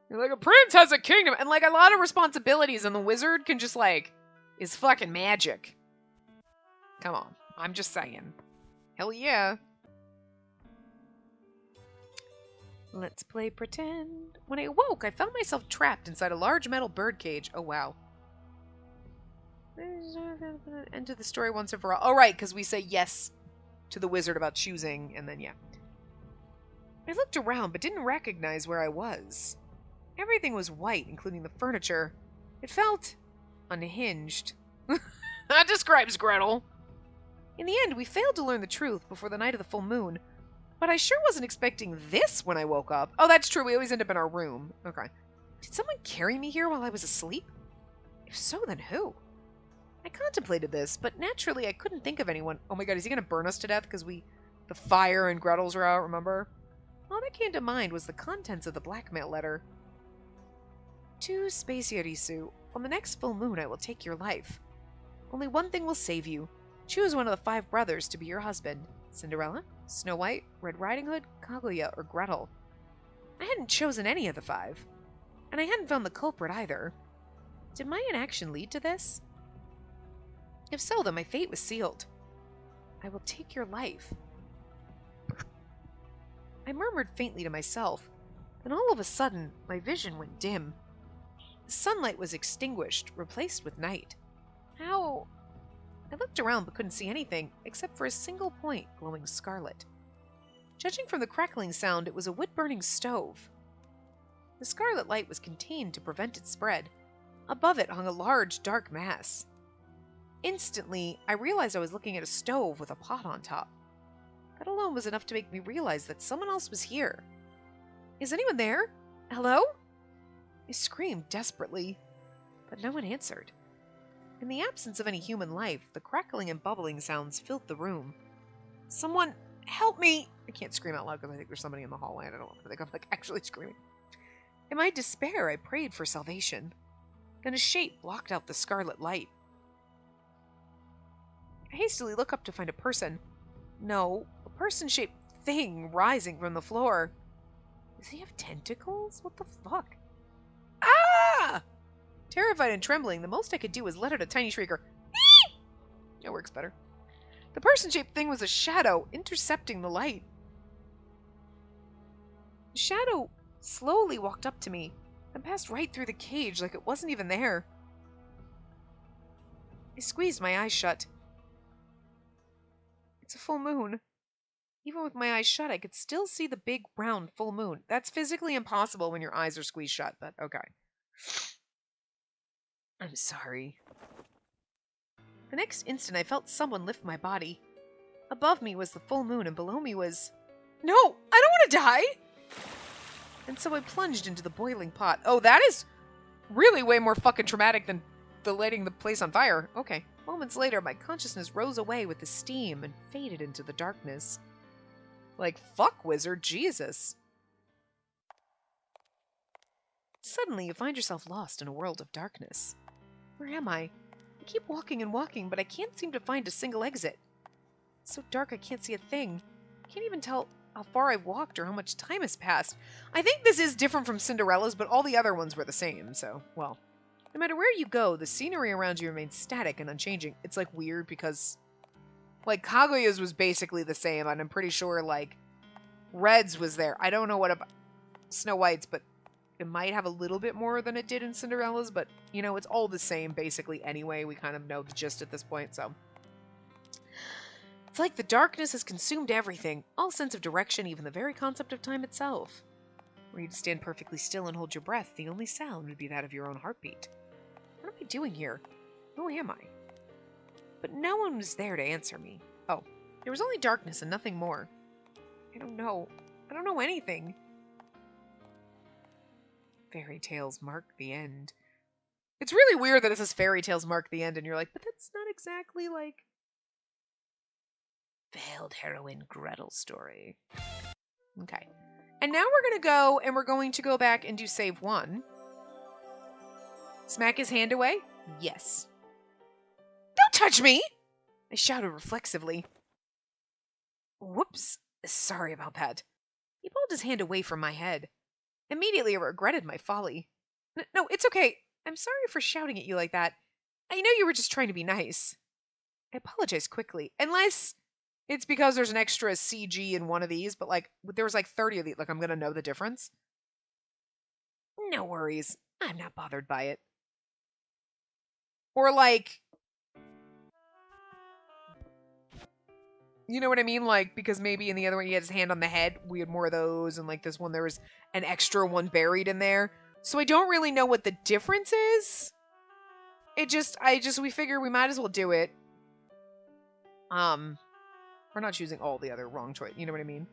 You're like, a prince has a kingdom. And, like, a lot of responsibilities, and the wizard can just, like, is fucking magic. Come on. I'm just saying. Hell yeah. Let's play pretend. When I awoke, I found myself trapped inside a large metal birdcage. Oh, wow. End of the story once and for all. Oh, right, because we say yes to the wizard about choosing, and then, yeah. I looked around, but didn't recognize where I was. Everything was white, including the furniture. It felt unhinged. That describes Gretel. In the end, we failed to learn the truth before the night of the full moon, but I sure wasn't expecting this when I woke up. Oh, that's true. We always end up in our room. Okay. Did someone carry me here while I was asleep? If so, then who? I contemplated this, but naturally I couldn't think of anyone. Oh my god, is he going to burn us to death because the fire and Gretel's are out, remember? All that came to mind was the contents of the blackmail letter. To Spacey Arisu, on the next full moon I will take your life. Only one thing will save you. Choose one of the 5 brothers to be your husband. Cinderella, Snow White, Red Riding Hood, Kaguya, or Gretel. I hadn't chosen any of the 5. And I hadn't found the culprit either. Did my inaction lead to this? If so, then my fate was sealed. I will take your life. I murmured faintly to myself, and all of a sudden, my vision went dim. The sunlight was extinguished, replaced with night. How? I looked around but couldn't see anything, except for a single point glowing scarlet. Judging from the crackling sound, it was a wood-burning stove. The scarlet light was contained to prevent its spread. Above it hung a large, dark mass. Instantly, I realized I was looking at a stove with a pot on top. That alone was enough to make me realize that someone else was here. Is anyone there? Hello? I screamed desperately, but no one answered. In the absence of any human life, the crackling and bubbling sounds filled the room. Someone, help me! I can't scream out loud because I think there's somebody in the hallway and I don't want to think I'm actually screaming. In my despair, I prayed for salvation. Then a shape blocked out the scarlet light. I hastily look up to find a person. No, a person-shaped thing rising from the floor. Does he have tentacles? What the fuck? Ah! Terrified and trembling, the most I could do was let out a tiny shrieker. It works better. The person-shaped thing was a shadow, intercepting the light. The shadow slowly walked up to me and passed right through the cage like it wasn't even there. I squeezed my eyes shut. It's a full moon. Even with my eyes shut, I could still see the big, round, full moon. That's physically impossible when your eyes are squeezed shut, but okay. I'm sorry. The next instant, I felt someone lift my body. Above me was the full moon, and below me was... No! I don't want to die! And so I plunged into the boiling pot. Oh, that is really way more fucking traumatic than the lighting the place on fire. Okay. Moments later, my consciousness rose away with the steam and faded into the darkness. Like, fuck, wizard, Jesus. Suddenly, you find yourself lost in a world of darkness. Where am I? I keep walking and walking, but I can't seem to find a single exit. It's so dark I can't see a thing. I can't even tell how far I've walked or how much time has passed. I think this is different from Cinderella's, but all the other ones were the same, so, well. No matter where you go, the scenery around you remains static and unchanging. It's, like, weird because, like, Kaguya's was basically the same, and I'm pretty sure, like, Red's was there. I don't know what about Snow White's, but it might have a little bit more than it did in Cinderella's, but, you know, it's all the same, basically, anyway. We kind of know the gist at this point, so. It's like the darkness has consumed everything, all sense of direction, even the very concept of time itself. Were you to stand perfectly still and hold your breath, the only sound would be that of your own heartbeat. What am I doing here? Who am I? But no one was there to answer me. Oh, there was only darkness and nothing more. I don't know. I don't know anything. Fairy tales mark the end. It's really weird that it says fairy tales mark the end, and you're like, but that's not exactly like failed heroine Gretel's story. Okay. And now we're going to go back and do save 1. Smack his hand away? Yes. Don't touch me! I shouted reflexively. Whoops. Sorry about that. He pulled his hand away from my head. Immediately I regretted my folly. No, it's okay. I'm sorry for shouting at you like that. I know you were just trying to be nice. I apologized quickly. Unless it's because there's an extra CG in one of these, but like, there was like 30 of these. Like, I'm going to know the difference. No worries. I'm not bothered by it. Or like, you know what I mean? Like, because maybe in the other one he had his hand on the head. We had more of those. And like this one, there was an extra one buried in there. So I don't really know what the difference is. We figure we might as well do it. We're not choosing all the other wrong choice. You know what I mean?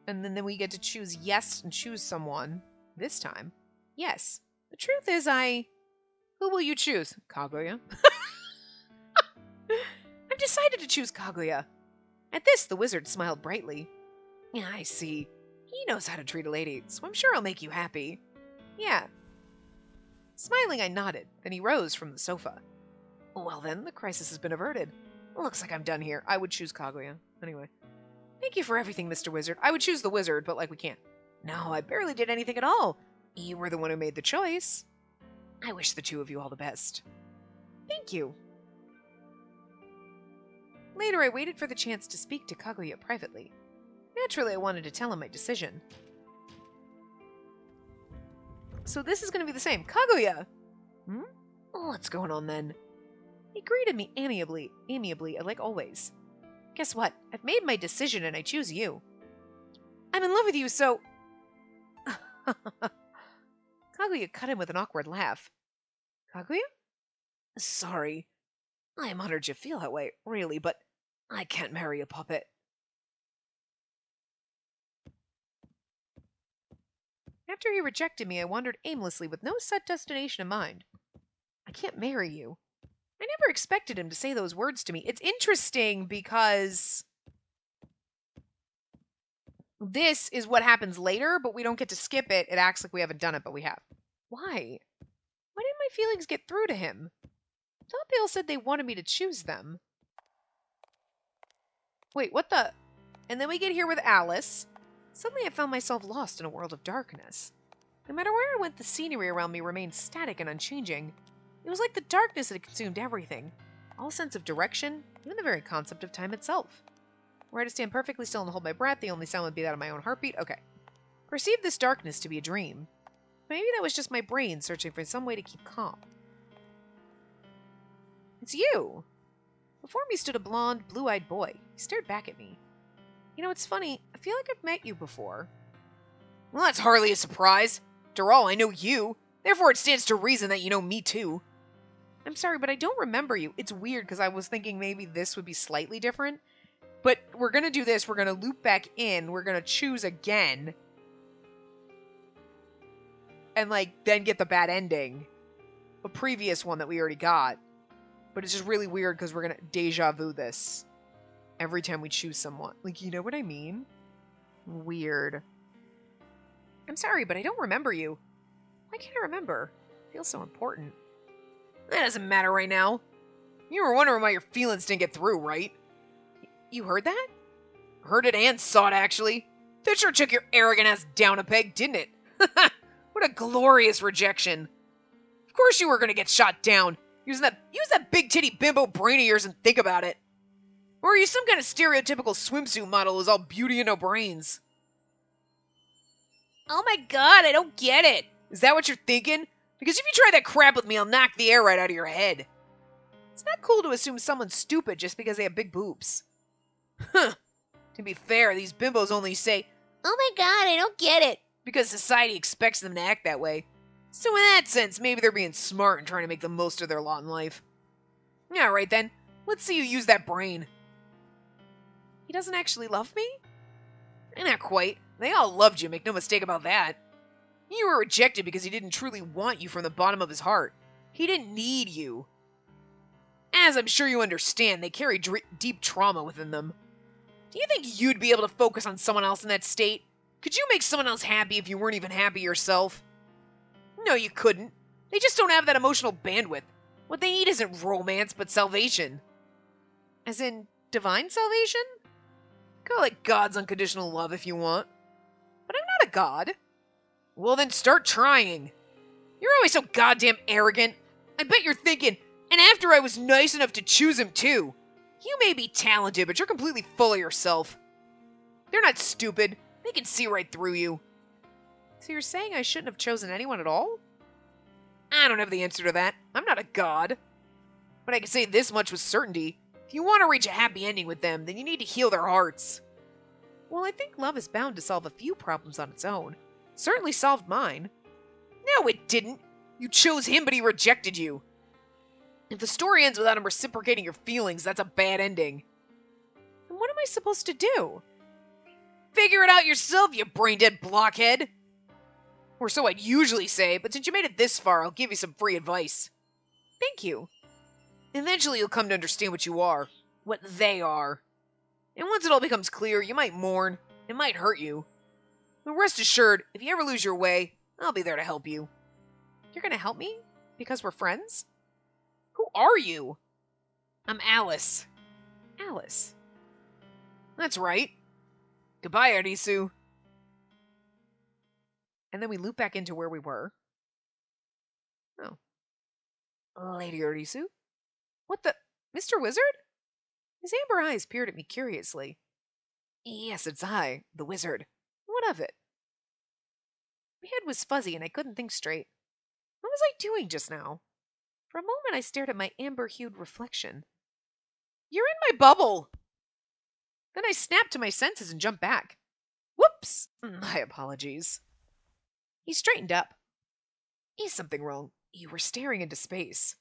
And then we get to choose yes and choose someone. This time. Yes. The truth is who will you choose? Kaguya. I've decided to choose Kaguya. At this, the wizard smiled brightly. Yeah, I see. He knows how to treat a lady, so I'm sure I'll make you happy. Yeah. Smiling, I nodded. Then he rose from the sofa. Well then, the crisis has been averted. Looks like I'm done here. I would choose Kaguya. Anyway. Thank you for everything, Mr. Wizard. I would choose the wizard, but we can't. No, I barely did anything at all. You were the one who made the choice. I wish the two of you all the best. Thank you. Later, I waited for the chance to speak to Kaguya privately. Naturally, I wanted to tell him my decision. So this is going to be the same. Kaguya! What's going on then? He greeted me amiably, like always. Guess what? I've made my decision and I choose you. I'm in love with you, so... Kaguya cut him with an awkward laugh. Kaguya? Sorry. I am honored you feel that way, really, but I can't marry a puppet. After he rejected me, I wandered aimlessly with no set destination in mind. I can't marry you. I never expected him to say those words to me. It's interesting because this is what happens later, but we don't get to skip it. It acts like we haven't done it, but we have. Why? Why didn't my feelings get through to him? I thought they all said they wanted me to choose them. Wait, what the? And then we get here with Alice. Suddenly I found myself lost in a world of darkness. No matter where I went, the scenery around me remained static and unchanging. It was like the darkness had consumed everything. All sense of direction, even the very concept of time itself. Were I to stand perfectly still and hold my breath, the only sound would be that of my own heartbeat? Okay. Perceived this darkness to be a dream. Maybe that was just my brain searching for some way to keep calm. It's you! Before me stood a blonde, blue-eyed boy. He stared back at me. You know, it's funny. I feel like I've met you before. Well, that's hardly a surprise. After all, I know you. Therefore, it stands to reason that you know me too. I'm sorry, but I don't remember you. It's weird because I was thinking maybe this would be slightly different. But we're going to do this. We're going to loop back in. We're going to choose again. And, then get the bad ending. A previous one that we already got. But it's just really weird because we're going to deja vu this. Every time we choose someone. You know what I mean? Weird. I'm sorry, but I don't remember you. Why can't I remember? It feels so important. That doesn't matter right now. You were wondering why your feelings didn't get through, right? You heard that? Heard it and saw it, actually. That sure took your arrogant ass down a peg, didn't it? What a glorious rejection. Of course you were gonna get shot down. Use that big titty bimbo brain of yours and think about it. Or are you some kind of stereotypical swimsuit model who's all beauty and no brains? Oh my god, I don't get it. Is that what you're thinking? Because if you try that crap with me, I'll knock the air right out of your head. It's not cool to assume someone's stupid just because they have big boobs. Huh. To be fair, these bimbos only say, oh my god, I don't get it, because society expects them to act that way. So in that sense, maybe they're being smart and trying to make the most of their lot in life. Alright then, let's see you use that brain. He doesn't actually love me? Not quite. They all loved you, make no mistake about that. You were rejected because he didn't truly want you from the bottom of his heart. He didn't need you. As I'm sure you understand, they carry deep trauma within them. Do you think you'd be able to focus on someone else in that state? Could you make someone else happy if you weren't even happy yourself? No, you couldn't. They just don't have that emotional bandwidth. What they need isn't romance, but salvation. As in, divine salvation? Call it God's unconditional love if you want. But I'm not a god. Well then start trying. You're always so goddamn arrogant. I bet you're thinking, and after I was nice enough to choose him too. You may be talented, but you're completely full of yourself. They're not stupid. They can see right through you. So you're saying I shouldn't have chosen anyone at all? I don't have the answer to that. I'm not a god. But I can say this much with certainty. If you want to reach a happy ending with them, then you need to heal their hearts. Well, I think love is bound to solve a few problems on its own. Certainly solved mine. No, it didn't. You chose him, but he rejected you. If the story ends without him reciprocating your feelings, that's a bad ending. And what am I supposed to do? Figure it out yourself, you brain-dead blockhead. Or so I'd usually say, but since you made it this far, I'll give you some free advice. Thank you. Eventually you'll come to understand what you are. What they are. And once it all becomes clear, you might mourn. It might hurt you. But rest assured, if you ever lose your way, I'll be there to help you. You're gonna help me? Because we're friends? Who are you? I'm Alice. Alice. That's right. Goodbye, Arisu. And then we loop back into where we were. Oh. Lady Arisu? What the? Mr. Wizard? His amber eyes peered at me curiously. Yes, it's I, the wizard. What of it? My head was fuzzy and I couldn't think straight. What was I doing just now? For a moment I stared at my amber-hued reflection. You're in my bubble! Then I snapped to my senses and jumped back. Whoops! My apologies. He straightened up. Is something wrong? You were staring into space.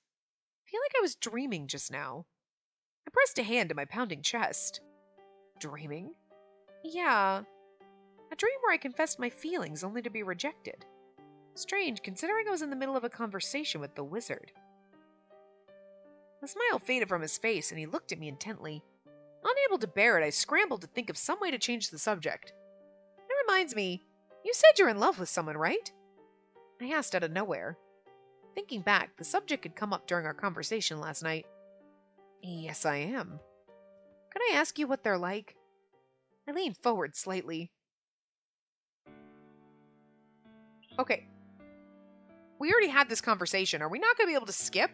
I feel like I was dreaming just now. I pressed a hand to my pounding chest. Dreaming? Yeah. A dream where I confessed my feelings only to be rejected. Strange, considering I was in the middle of a conversation with the wizard. The smile faded from his face, and he looked at me intently. Unable to bear it, I scrambled to think of some way to change the subject. That reminds me, you said you're in love with someone, right? I asked out of nowhere. Thinking back, the subject had come up during our conversation last night. Yes, I am. Could I ask you what they're like? I leaned forward slightly. Okay. We already had this conversation. Are we not going to be able to skip?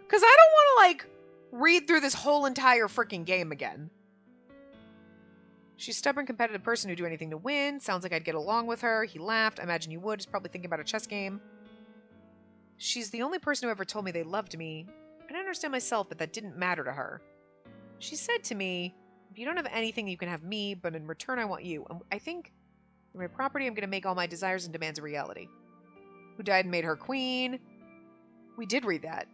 Because I don't want to, read through this whole entire freaking game again. She's a stubborn, competitive person who'd do anything to win. Sounds like I'd get along with her. He laughed. I imagine you would. He's probably thinking about a chess game. She's the only person who ever told me they loved me. I didn't understand myself, but that didn't matter to her. She said to me, if you don't have anything, you can have me, but in return, I want you. And I think, in my property, I'm going to make all my desires and demands a reality. Who died and made her queen? We did read that.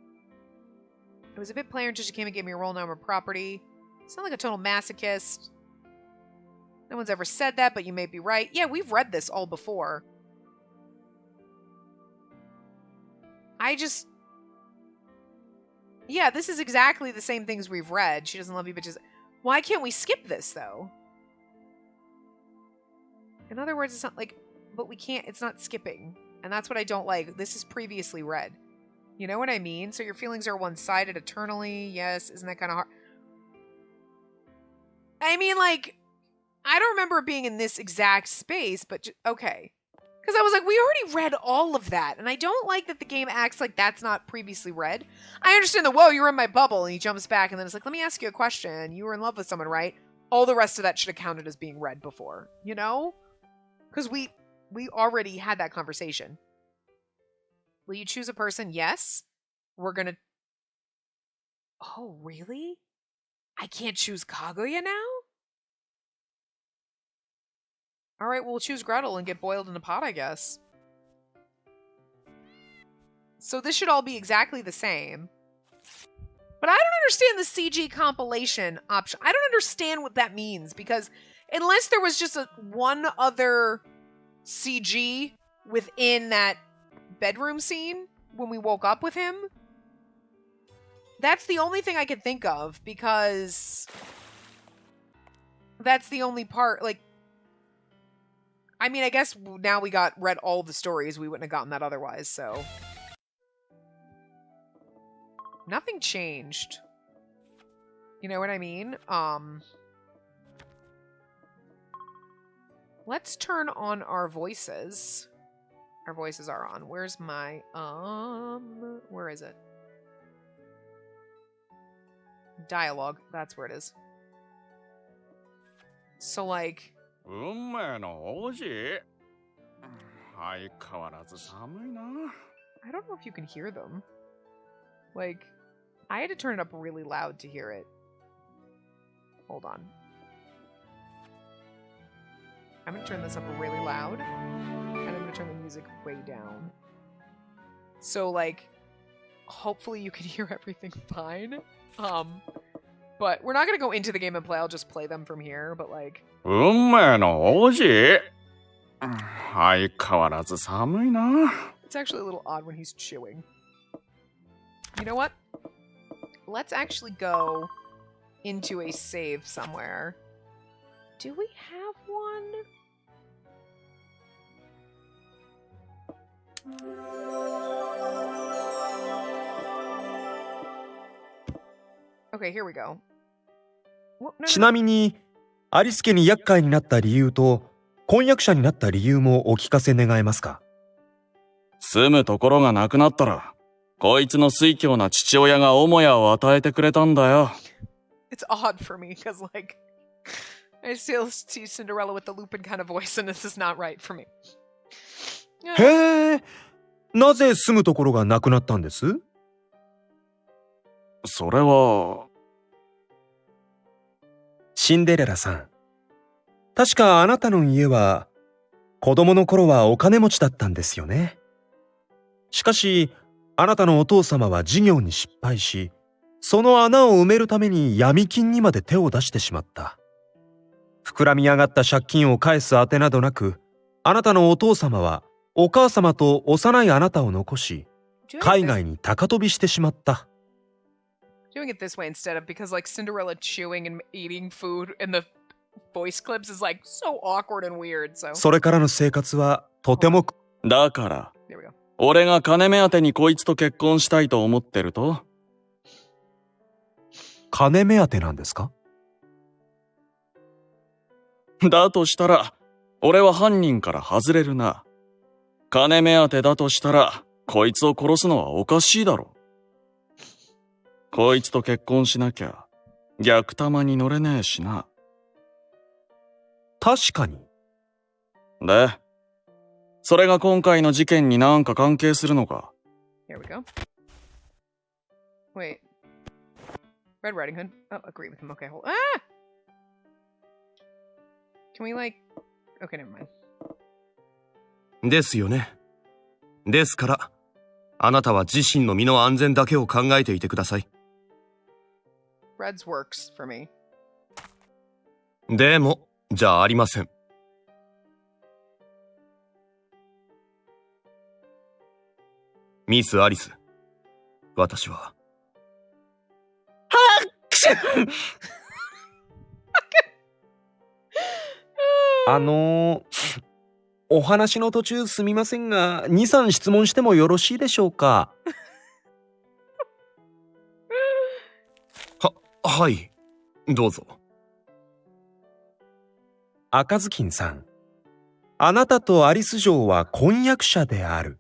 It was a bit player until she came and gave me a role now in her property. Sound like a total masochist. No one's ever said that, but you may be right. Yeah, we've read this all before. Yeah, this is exactly the same things we've read. She doesn't love you, bitches. Why can't we skip this, though? In other words, it's not but we can't, it's not skipping. And that's what I don't like. This is previously read. You know what I mean? So your feelings are one-sided eternally. Yes, isn't that kind of hard? I mean, I don't remember it being in this exact space, but okay. Because I was like, we already read all of that. And I don't like that the game acts like that's not previously read. I understand whoa, you're in my bubble. And he jumps back and then it's like, let me ask you a question. You were in love with someone, right? All the rest of that should have counted as being read before, you know? Because we already had that conversation. Will you choose a person? Yes. We're going to... Oh, really? I can't choose Kaguya now? Alright, we'll choose Gretel and get boiled in a pot, I guess. So this should all be exactly the same. But I don't understand the CG compilation option. I don't understand what that means, because unless there was just one other CG within that bedroom scene when we woke up with him, that's the only thing I could think of, because that's the only part, I mean, I guess now we read all the stories, we wouldn't have gotten that otherwise, so. Nothing changed. You know what I mean? Let's turn on our voices. Our voices are on. Where's my, where is it? Dialogue. That's where it is. So, I don't know if you can hear them. I had to turn it up really loud to hear it. Hold on. I'm going to turn this up really loud. And I'm going to turn the music way down. So, hopefully you can hear everything fine. But we're not going to go into the game and play. I'll just play them from here. But, it's actually a little odd when he's chewing. You know what? Let's actually go into a save somewhere. Do we have one? Okay, here we go. ちなみに、アリス家に厄介になった理由と、婚約者になった理由もお聞かせ願えますか？住むところがなくなったら、こいつの酔狂な父親が母屋を与えてくれたんだよ。It's odd for me, because, like, I still see Cinderella with the Lupin kind of voice, and this is not right for me. へえ、なぜ住むところがなくなったんです？それは、シンデレラさん。確かあなたの家は、子供の頃はお金持ちだったんですよね。しかし、あなたのお父様は事業に失敗し、その穴を埋めるために闇金にまで手を出してしまった。膨らみ上がった借金を返すあてなどなく、あなたのお父様はお母様と幼いあなたを残し、海外に高飛びしてしまった。Doing it this way instead of, because, like, Cinderella chewing and eating food in the voice clips is, like, so awkward and weird, so. それからの生活はとても。だから、There we go. 俺が金目当てにこいつと結婚したいと思ってると？金目当てなんですか？だとしたら、俺は犯人から外れるな。金目当てだとしたら、こいつを殺すのはおかしいだろ。こいつと結婚しなきゃ、逆玉に乗れねえしな。確かに。で、それが今回の事件になんか関係するのか？ Here we go. Wait. Red Riding Hood. Oh, agree with him. Okay, hold. Ah! Can we, like... Okay, never mind. ですよね。ですから、あなたは自身の身の安全だけを考えていてください。Red's works for me. でも、じゃありません。ミス・アリス、私は。お話の途中すみませんが、2、3質問してもよろしいでしょうか？はい、どうぞ。赤ずきんさん、あなたとアリス嬢は婚約者である。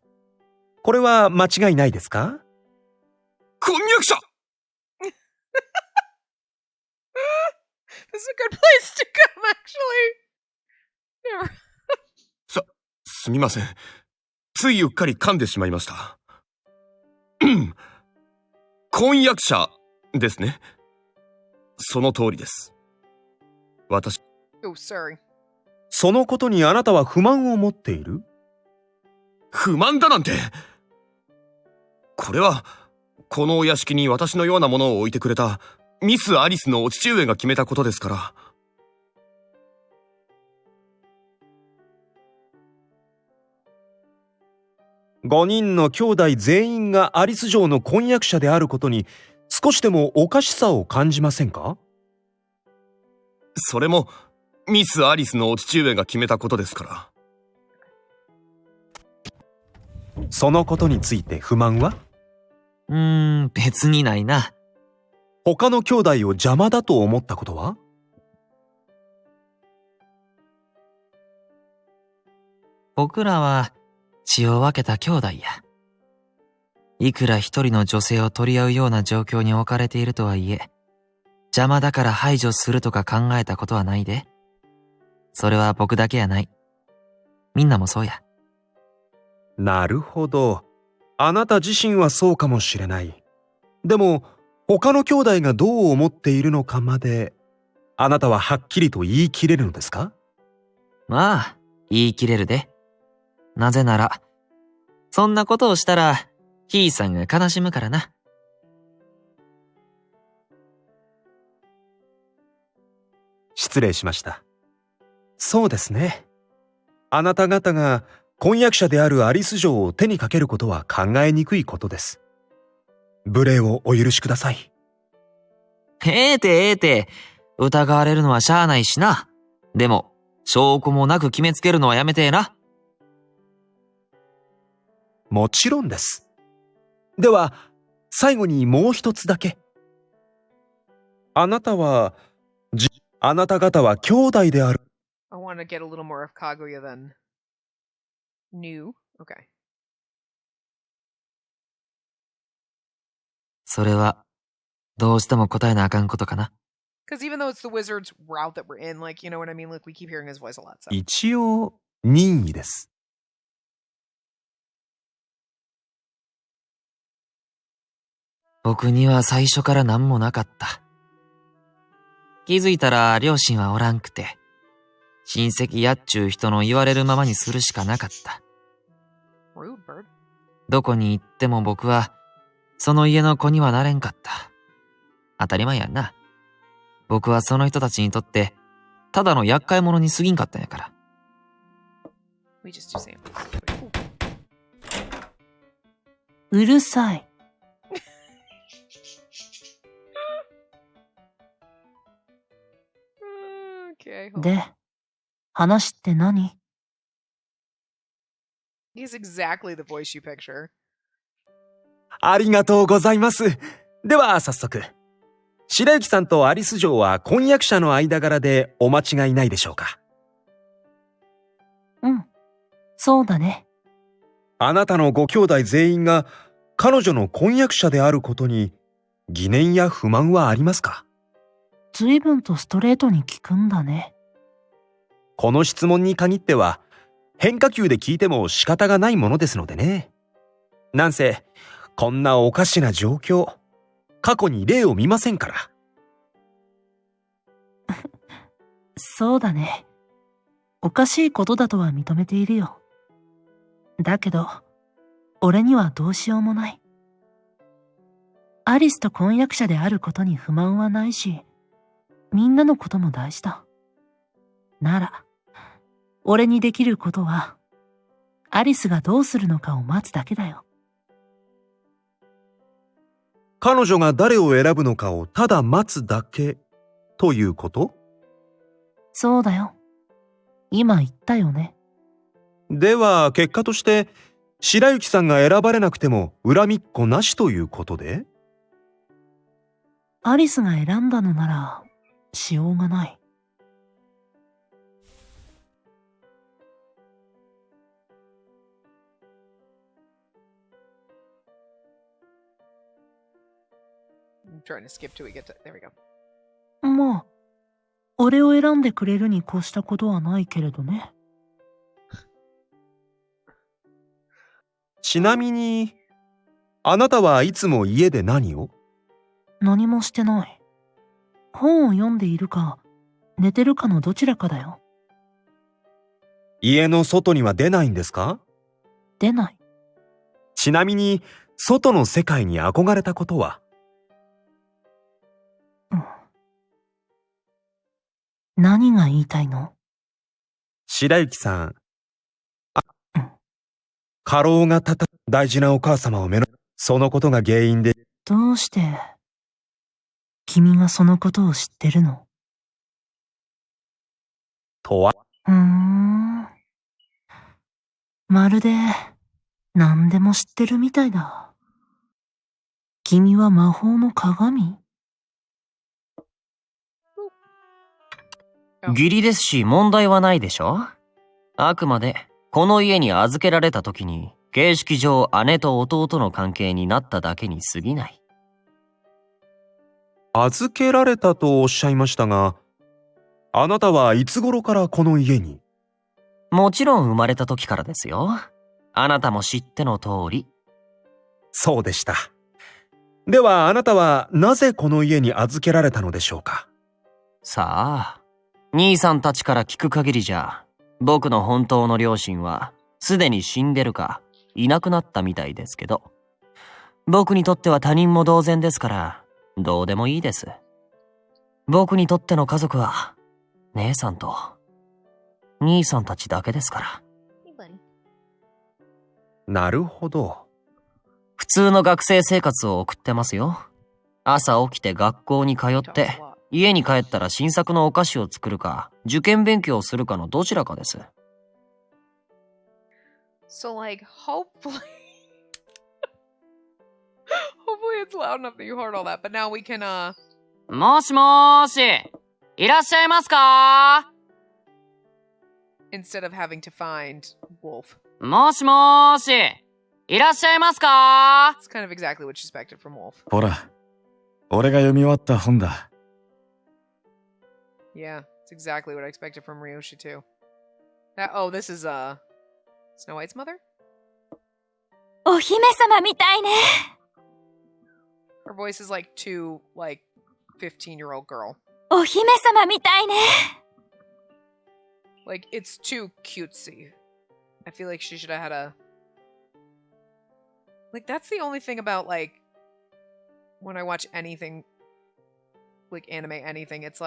これは間違いないですか？婚約者This is a good place to come, actually. Never. すみません。ついうっかり噛んでしまいました。婚約者ですね。その通りです。私。Oh, sorry. そのことにあなたは不満を持っている？不満だなんて。これは、このお屋敷に私のようなものを置いてくれたミス・アリスのお父上が決めたことですから。5人の兄弟全員がアリス嬢の婚約者であることに少しでもおかしさを感じませんか？それもミス・アリスのお父上が決めたことですから。そのことについて不満は？別にないな。他の兄弟を邪魔だと思ったことは？僕らは血を分けた兄弟や。いくら一人の女性を取り合うような状況に置かれているとはいえ、邪魔だから排除するとか考えたことはないで。それは僕だけやない。みんなもそうや。なるほど。あなた自身はそうかもしれない。でも、他の兄弟がどう思っているのかまで、あなたははっきりと言い切れるのですか？まあ、言い切れるで。なぜなら、そんなことをしたら、ひいさんが悲しむからな。失礼しました。そうですね。あなた方が婚約者であるアリス嬢を手にかけることは考えにくいことです。無礼をお許しください。ええて、疑われるのはしゃあないしな。でも、証拠もなく決めつけるのはやめてえな。もちろんです。では、最後にもう一つだけ。あなた方は兄弟である。I want to get a little more of Kaguya than new. Okay. それは、どうしても答えなあかんことかな。Because even though it's the wizard's route that we're in, like, you know what I mean? Like, we keep hearing his voice a lot, so. 一応、任意です。僕には最初から何もなかった。気づいたら両親はおらんくて、親戚やっちゅう人の言われるままにするしかなかった。Rude bird. どこに行っても僕は、その家の子にはなれんかった。当たり前やんな。僕はその人たちにとって、ただの厄介者に過ぎんかったんやから。We just do samples. うるさい。Okay. Hold on. で、話って何？ He has exactly the voice you picture. ありがとうございます。では、早速。白雪さんとアリス嬢は婚約者の間柄でお間違いないでしょうか？うん。そうだね。あなたのご兄弟全員が彼女の婚約者であることに疑念や不満はありますか？随分とストレートに聞くんだね。この質問に限っては変化球で聞いても仕方がないものですのでね。なんせ、こんなおかしな状況、過去に例を見ませんから。そうだね。おかしいことだとは認めているよ。だけど、俺にはどうしようもない。アリスと婚約者であることに不満はないし、みんなのことも大事だ。なら、俺にできることは、アリスがどうするのかを待つだけだよ。彼女が誰を選ぶのかをただ待つだけということ？そうだよ。今言ったよね。では結果として白雪さんが選ばれなくても恨みっこなしということで？アリスが選んだのならしようがない。I'm trying to skip till we get to. There we go. まあ、俺を選んでくれるに越したことはないけれどね。ちなみに、あなたはいつも家で何を？何もしてない。本を読んでいるか、寝てるかのどちらかだよ。家の外には出ないんですか？出ない。ちなみに、外の世界に憧れたことは？うん。何が言いたいの？白雪さん。過労がたた大事なお母様をそのことが原因で。どうして、君がそのことを知ってるの？とは。まるで、何でも知ってるみたいだ。君は魔法の鏡？義理ですし問題はないでしょ？あくまで、この家に預けられた時に、形式上姉と弟の関係になっただけに過ぎない。預けられたとおっしゃいましたが、あなたはいつ頃からこの家に？もちろん生まれた時からですよ。あなたも知っての通り。そうでした。ではあなたはなぜこの家に預けられたのでしょうか？さあ、兄さんたちから聞く限りじゃ、僕の本当の両親は、すでに死んでるか、いなくなったみたいですけど。僕にとっては他人も同然ですから、どうでもいいです。僕にとっての家族は、姉さんと、兄さんたちだけですから。なるほど。普通の学生生活を送ってますよ。朝起きて学校に通って、家に帰ったら新作のお菓子を作るか、受験勉強をするかのどちらかです。So, like, hopefully, Hopefully it's loud enough that you heard all that. But now we can, もしもーし、いらっしゃいますか instead of having to find Wolf. もしもーし、いらっしゃいますか It's kind of exactly what you expected from Wolf. ほら、俺が読み終わった本だ。Yeah, it's exactly what I expected from Ryoshi too. This is Snow White's mother? お姫様みたいね。 Her voice is like too 15-year-old girl. お姫様みたいね。 Like it's too cutesy. I feel like she should have had a that's the only thing about when I watch anything anime anything, it's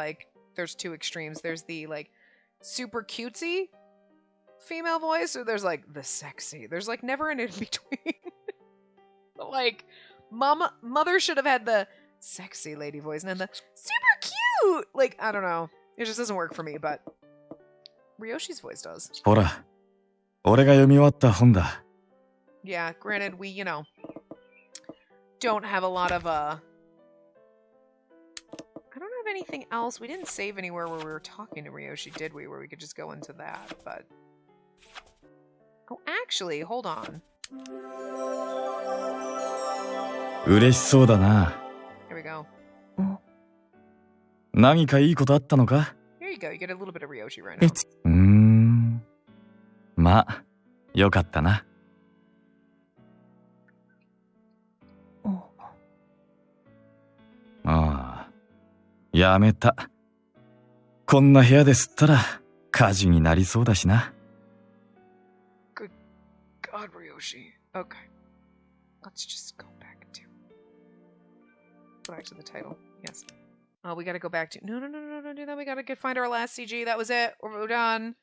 there's two extremes. There's the super cutesy female voice, or there's the sexy. There's never an in between. But mother should have had the sexy lady voice and then the super cute. I don't know. It just doesn't work for me, but Ryoshi's voice does. ほら、俺が読み終わった本だ。Yeah, granted, we, don't have a lot of, I don't have anything else. We didn't save anywhere where we were talking to Ryoshi, did we? Where we could just go into that, but... Oh, actually, hold on. 嬉しそうだな。Here we go. 何かいいことあったのか？ Here you go. You get a little bit of Ryoshi right now. まあ、よかったな。ああ、やめた。こんな部屋で吸ったら火事になりそうだしな。Good God, Ryoshi. Okay. Let's just go back to the title. Yes. We gotta go back to... No, don't do that. We gotta find our last CG. That was it. We're done.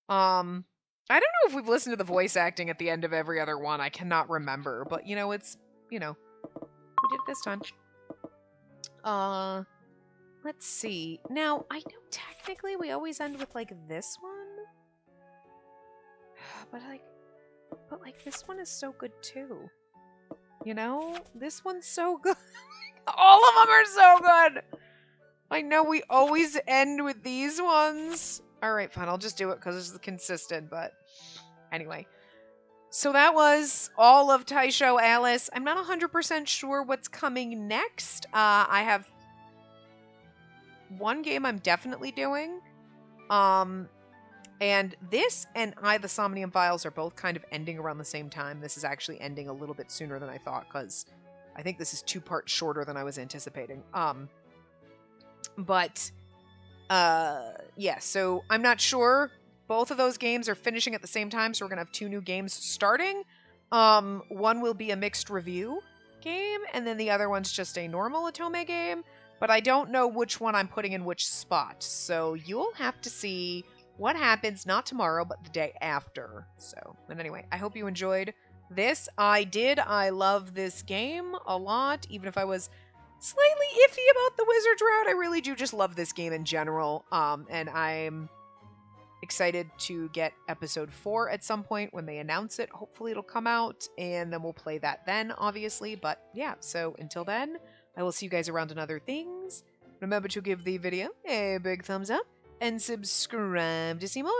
I don't know if we've listened to the voice acting at the end of every other one. I cannot remember. But, it's... we did it this time. Let's see. Now, I know technically we always end with, this one. But, this one is so good, too. This one's so good. All of them are so good! I know we always end with these ones. Alright, fine. I'll just do it because it's consistent, but... Anyway. So that was all of Taisho Alice. I'm not 100% sure what's coming next. I have one game I'm definitely doing. And this and the Somnium Files are both kind of ending around the same time. This is actually ending a little bit sooner than I thought, because I think this is 2 parts shorter than I was anticipating. Yeah, so I'm not sure. Both of those games are finishing at the same time, so we're going to have 2 new games starting. One will be a mixed review game, and then the other one's just a normal Otome game. But I don't know which one I'm putting in which spot, so you'll have to see what happens, not tomorrow, but the day after. So, and anyway, I hope you enjoyed this. I love this game a lot, even if I was slightly iffy about the Wizards route. I really do just love this game in general, and I'm excited to get episode 4 at some point when they announce it. Hopefully it'll come out, and then we'll play that then, obviously. But yeah, so until then, I will see you guys around in other things. Remember to give the video a big thumbs up and subscribe to see more.